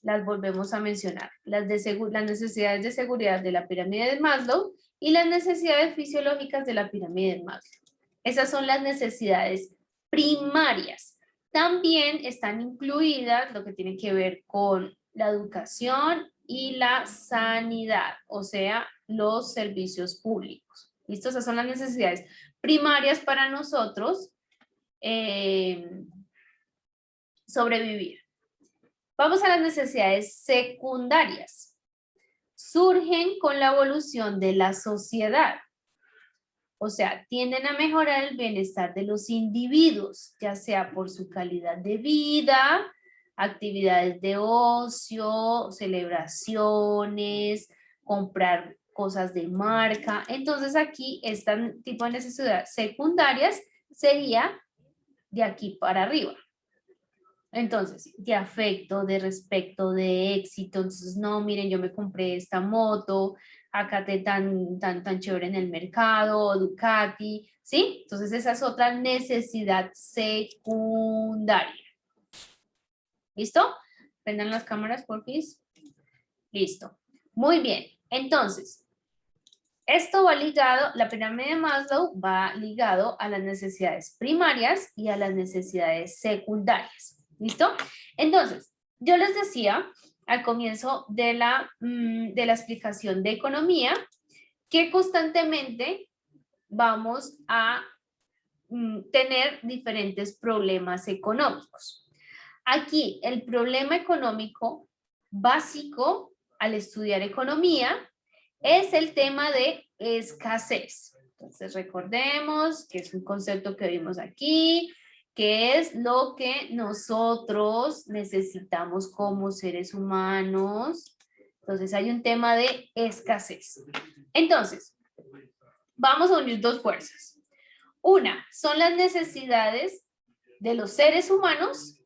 las volvemos a mencionar. Las necesidades de seguridad de la pirámide de Maslow y las necesidades fisiológicas de la pirámide de Maslow. Esas son las necesidades primarias. También están incluidas lo que tiene que ver con la educación y la sanidad, o sea, los servicios públicos. ¿Listo? Esas son las necesidades primarias para nosotros sobrevivir. Vamos a las necesidades secundarias. Surgen con la evolución de la sociedad. O sea, tienden a mejorar el bienestar de los individuos, ya sea por su calidad de vida, actividades de ocio, celebraciones, comprar cosas de marca. Entonces aquí este tipo de necesidades secundarias sería de aquí para arriba. Entonces, de afecto, de respeto, de éxito. Entonces, no, miren, yo me compré esta moto, Acate tan chévere en el mercado, Ducati, ¿sí? Entonces, esa es otra necesidad secundaria. ¿Listo? Prendan las cámaras, por favor. Listo. Muy bien. Entonces, esto va ligado, la pirámide de Maslow va ligado a las necesidades primarias y a las necesidades secundarias. ¿Listo? Entonces, yo les decía al comienzo de la explicación de economía que constantemente vamos a tener diferentes problemas económicos. Aquí, el problema económico básico al estudiar economía es el tema de escasez. Entonces, recordemos que es un concepto que vimos aquí, que es lo que nosotros necesitamos como seres humanos. Entonces, hay un tema de escasez. Entonces, vamos a unir dos fuerzas. Una, son las necesidades de los seres humanos.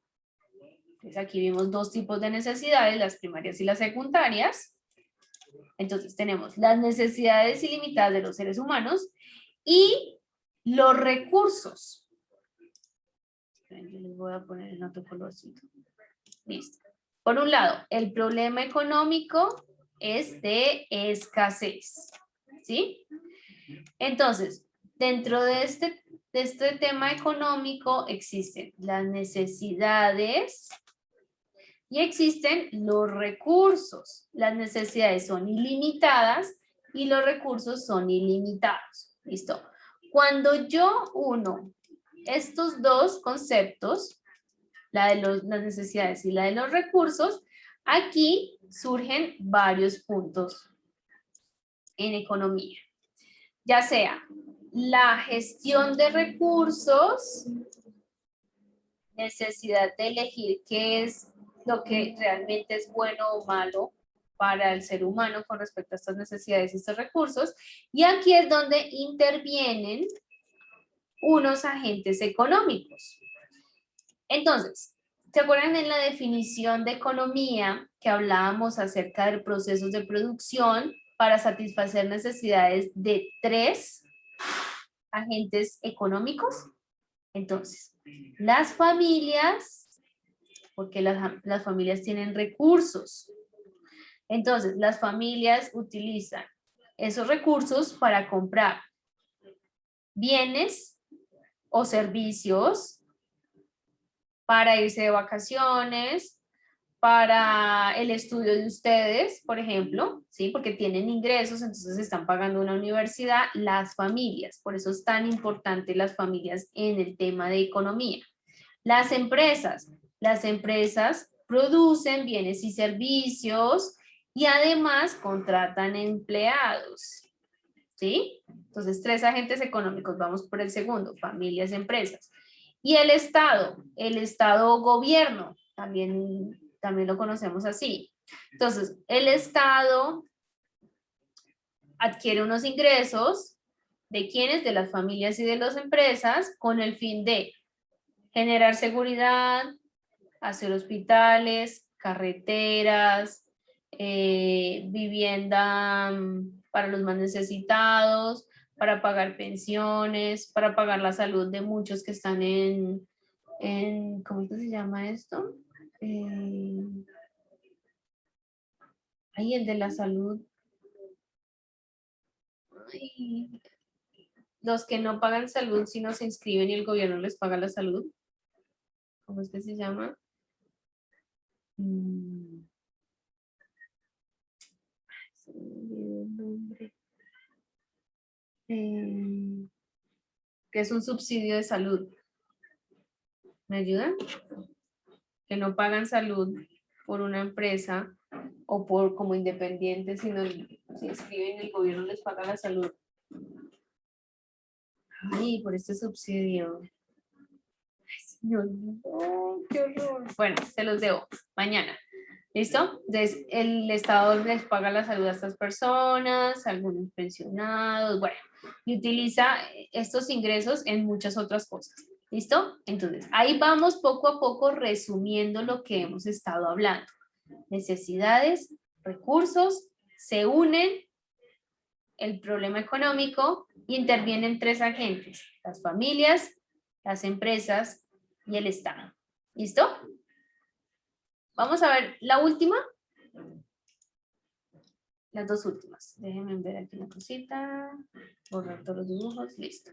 Pues aquí vimos dos tipos de necesidades, las primarias y las secundarias. Entonces tenemos las necesidades ilimitadas de los seres humanos y los recursos. Yo les voy a poner en otro colorcito. Listo. Por un lado, el problema económico es de escasez. ¿Sí? Entonces, dentro de este tema económico existen las necesidades y existen los recursos. Las necesidades son ilimitadas y los recursos son ilimitados. ¿Listo? Cuando yo uno estos dos conceptos, la de las necesidades y la de los recursos, aquí surgen varios puntos en economía. Ya sea la gestión de recursos, necesidad de elegir qué es lo que realmente es bueno o malo para el ser humano con respecto a estas necesidades y estos recursos. Y aquí es donde intervienen unos agentes económicos. Entonces, ¿se acuerdan en la definición de economía que hablábamos acerca de procesos de producción para satisfacer necesidades de 3 agentes económicos? Entonces, las familias, porque las familias tienen recursos. Entonces, las familias utilizan esos recursos para comprar bienes o servicios, para irse de vacaciones, para el estudio de ustedes, por ejemplo, ¿sí? Porque tienen ingresos, entonces están pagando una universidad, las familias. Por eso es tan importante las familias en el tema de economía. Las empresas producen bienes y servicios y además contratan empleados, ¿sí? Entonces, 3 agentes económicos, vamos por el segundo, familias, empresas. Y el Estado gobierno, también lo conocemos así. Entonces, el Estado adquiere unos ingresos de quienes, de las familias y de las empresas, con el fin de generar seguridad, hacer hospitales, carreteras, vivienda para los más necesitados, para pagar pensiones, para pagar la salud de muchos que están ¿cómo es que se llama esto? Ahí el de la salud. Ay, los que no pagan salud si no se inscriben y el gobierno les paga la salud. ¿Cómo es que se llama? Se me olvidó el nombre. Que es un subsidio de salud. ¿Me ayudan? Que no pagan salud por una empresa o por como independientes, sino se inscriben y el gobierno les paga la salud. Ay, por este subsidio. Ay, señor, no, qué horror. Bueno, se los debo mañana. ¿Listo? Entonces, el Estado les paga la salud a estas personas, algunos pensionados, bueno, y utiliza estos ingresos en muchas otras cosas. ¿Listo? Entonces, ahí vamos poco a poco resumiendo lo que hemos estado hablando. Necesidades, recursos, se unen, el problema económico, y intervienen tres agentes, las familias, las empresas y el Estado. ¿Listo? Vamos a ver la última. Las dos últimas. Déjenme ver aquí una cosita. Borrar todos los dibujos. Listo.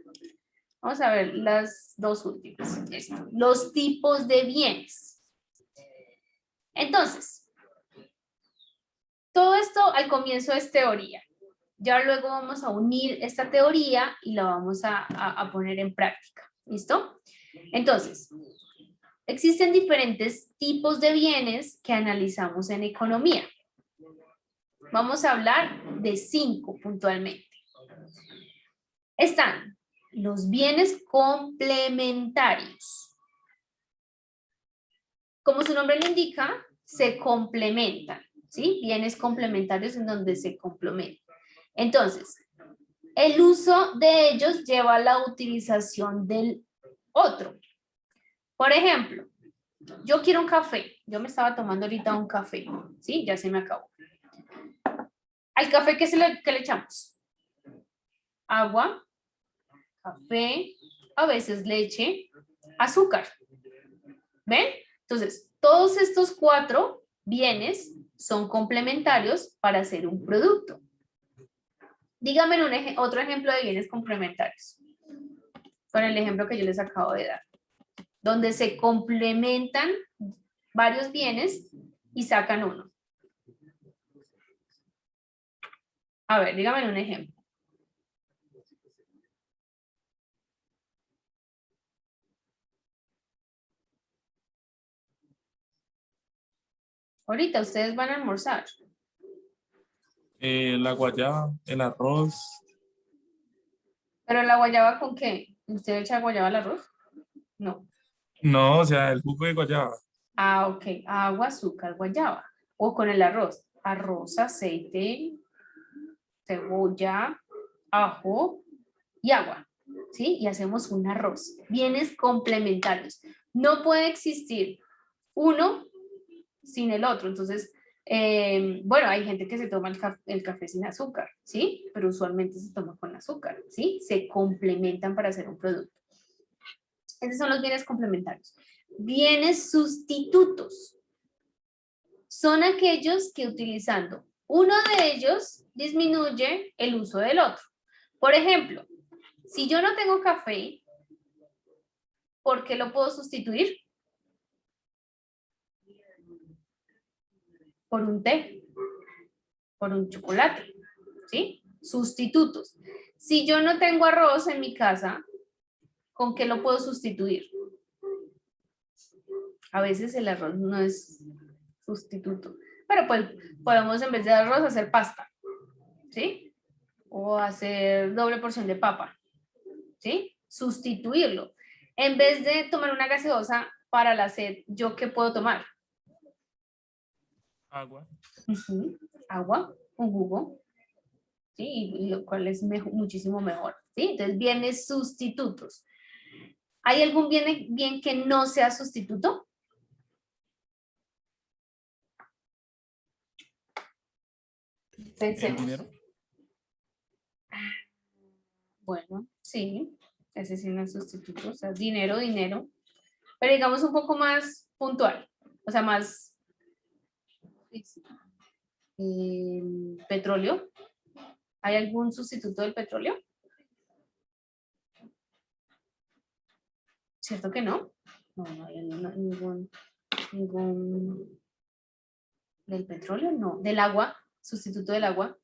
Vamos a ver las dos últimas. Esto. Los tipos de bienes. Entonces, todo esto al comienzo es teoría. Ya luego vamos a unir esta teoría y la vamos a poner en práctica. ¿Listo? Entonces, existen diferentes tipos de bienes que analizamos en economía. Vamos a hablar de 5 puntualmente. Están los bienes complementarios. Como su nombre lo indica, se complementan, ¿sí? Bienes complementarios en donde se complementan. Entonces, el uso de ellos lleva a la utilización del otro. Por ejemplo, yo quiero un café. Yo me estaba tomando ahorita un café, ¿sí? Ya se me acabó. Al café, ¿qué le echamos? Agua, café, a veces leche, azúcar. ¿Ven? Entonces, todos estos 4 bienes son complementarios para hacer un producto. Díganme otro ejemplo de bienes complementarios. Con el ejemplo que yo les acabo de dar. Donde se complementan varios bienes y sacan uno. A ver, díganme un ejemplo. Ahorita ustedes van a almorzar. La guayaba, el arroz. ¿Pero la guayaba con qué? ¿Usted echa guayaba al arroz? No. No, o sea, el jugo de guayaba. Ah, ok. Agua, azúcar, guayaba. O con el arroz. Arroz, aceite, cebolla, ajo y agua. ¿Sí? Y hacemos un arroz. Bienes complementarios. No puede existir uno sin el otro. Entonces, bueno, hay gente que se toma el café sin azúcar, ¿sí? Pero usualmente se toma con azúcar, ¿sí? Se complementan para hacer un producto. Esos son los bienes complementarios. Bienes sustitutos. Son aquellos que utilizando uno de ellos disminuye el uso del otro. Por ejemplo, si yo no tengo café, ¿por qué lo puedo sustituir? Por un té, por un chocolate, ¿sí? Sustitutos. Si yo no tengo arroz en mi casa, ¿con qué lo puedo sustituir? A veces el arroz no es sustituto, pero pues podemos en vez de arroz hacer pasta, ¿sí? O hacer doble porción de papa, ¿sí? Sustituirlo. En vez de tomar una gaseosa para la sed, ¿yo qué puedo tomar? Agua. Agua, un jugo, ¿sí? Y lo cual es muchísimo mejor, ¿sí? Entonces, bienes sustitutos. ¿Hay algún bien que no sea sustituto? ¿El Pensemos. dinero? Bueno, sí, ese sí no es sustituto, o sea, dinero, dinero. Pero digamos un poco más puntual, o sea, más petróleo. ¿Hay algún sustituto del petróleo? ¿Cierto que no? No, no hay ningún del petróleo, no. Del agua, sustituto del agua.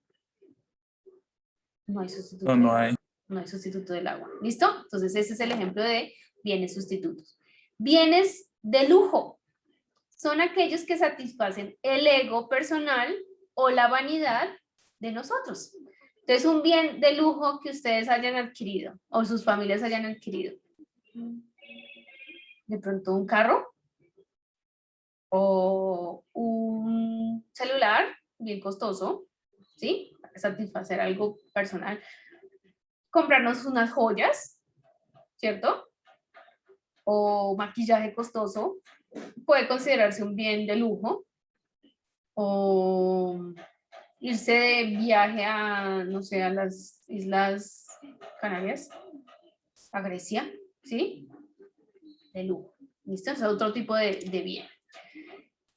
No hay sustituto. No, no hay. No hay sustituto del agua. ¿Listo? Entonces ese es el ejemplo de bienes sustitutos. Bienes de lujo son aquellos que satisfacen el ego personal o la vanidad de nosotros. Entonces un bien de lujo que ustedes hayan adquirido o sus familias hayan adquirido. De pronto un carro o un celular bien costoso, ¿sí? Para satisfacer algo personal. Comprarnos unas joyas, ¿cierto? O maquillaje costoso, puede considerarse un bien de lujo. O irse de viaje a, no sé, a las Islas Canarias, a Grecia, ¿sí? De lujo. ¿Listo? Es otro tipo de bien.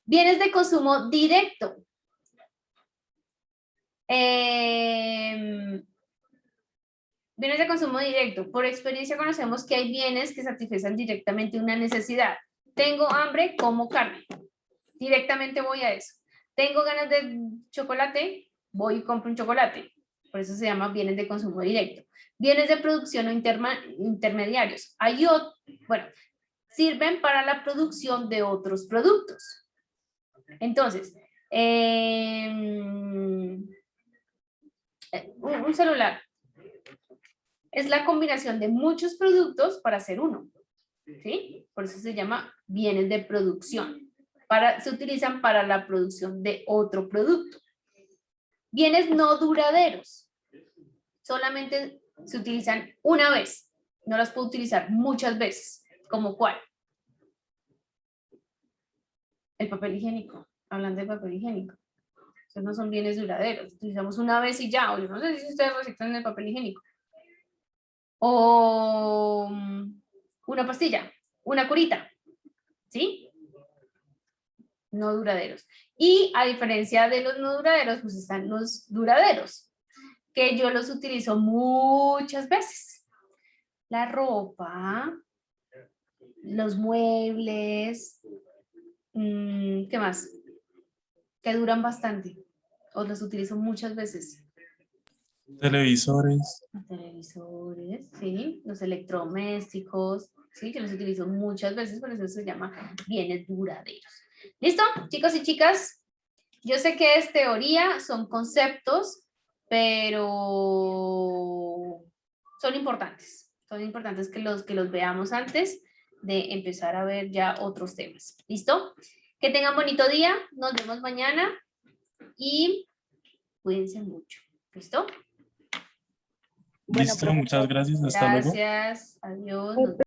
Bienes de consumo directo. Bienes de consumo directo. Por experiencia conocemos que hay bienes que satisfacen directamente una necesidad. Tengo hambre, como carne. Directamente voy a eso. Tengo ganas de chocolate, voy y compro un chocolate. Por eso se llama bienes de consumo directo. Bienes de producción o intermediarios. Bueno, sirven para la producción de otros productos. Entonces, un celular es la combinación de muchos productos para hacer uno, ¿sí? Por eso se llama bienes de producción. Se utilizan para la producción de otro producto. Bienes no duraderos. Solamente se utilizan una vez. No las puedo utilizar muchas veces. ¿Como cuál? El papel higiénico. Hablando de papel higiénico. Esos no son bienes duraderos. Utilizamos una vez y ya. O yo no sé si ustedes reciclan el papel higiénico. O una pastilla. Una curita. ¿Sí? No duraderos. Y a diferencia de los no duraderos, pues están los duraderos, que yo los utilizo muchas veces. La ropa, los muebles, ¿qué más? Que duran bastante, o los utilizo muchas veces. Televisores. Los televisores, sí, los electrodomésticos, sí, que los utilizo muchas veces, por eso se llama bienes duraderos. ¿Listo, chicos y chicas? Yo sé que es teoría, son conceptos, pero son importantes. Son importantes que los veamos antes de empezar a ver ya otros temas. ¿Listo? Que tengan bonito día. Nos vemos mañana y cuídense mucho. ¿Listo? Bueno, Listo, muchas gracias. Hasta luego. Gracias. Adiós.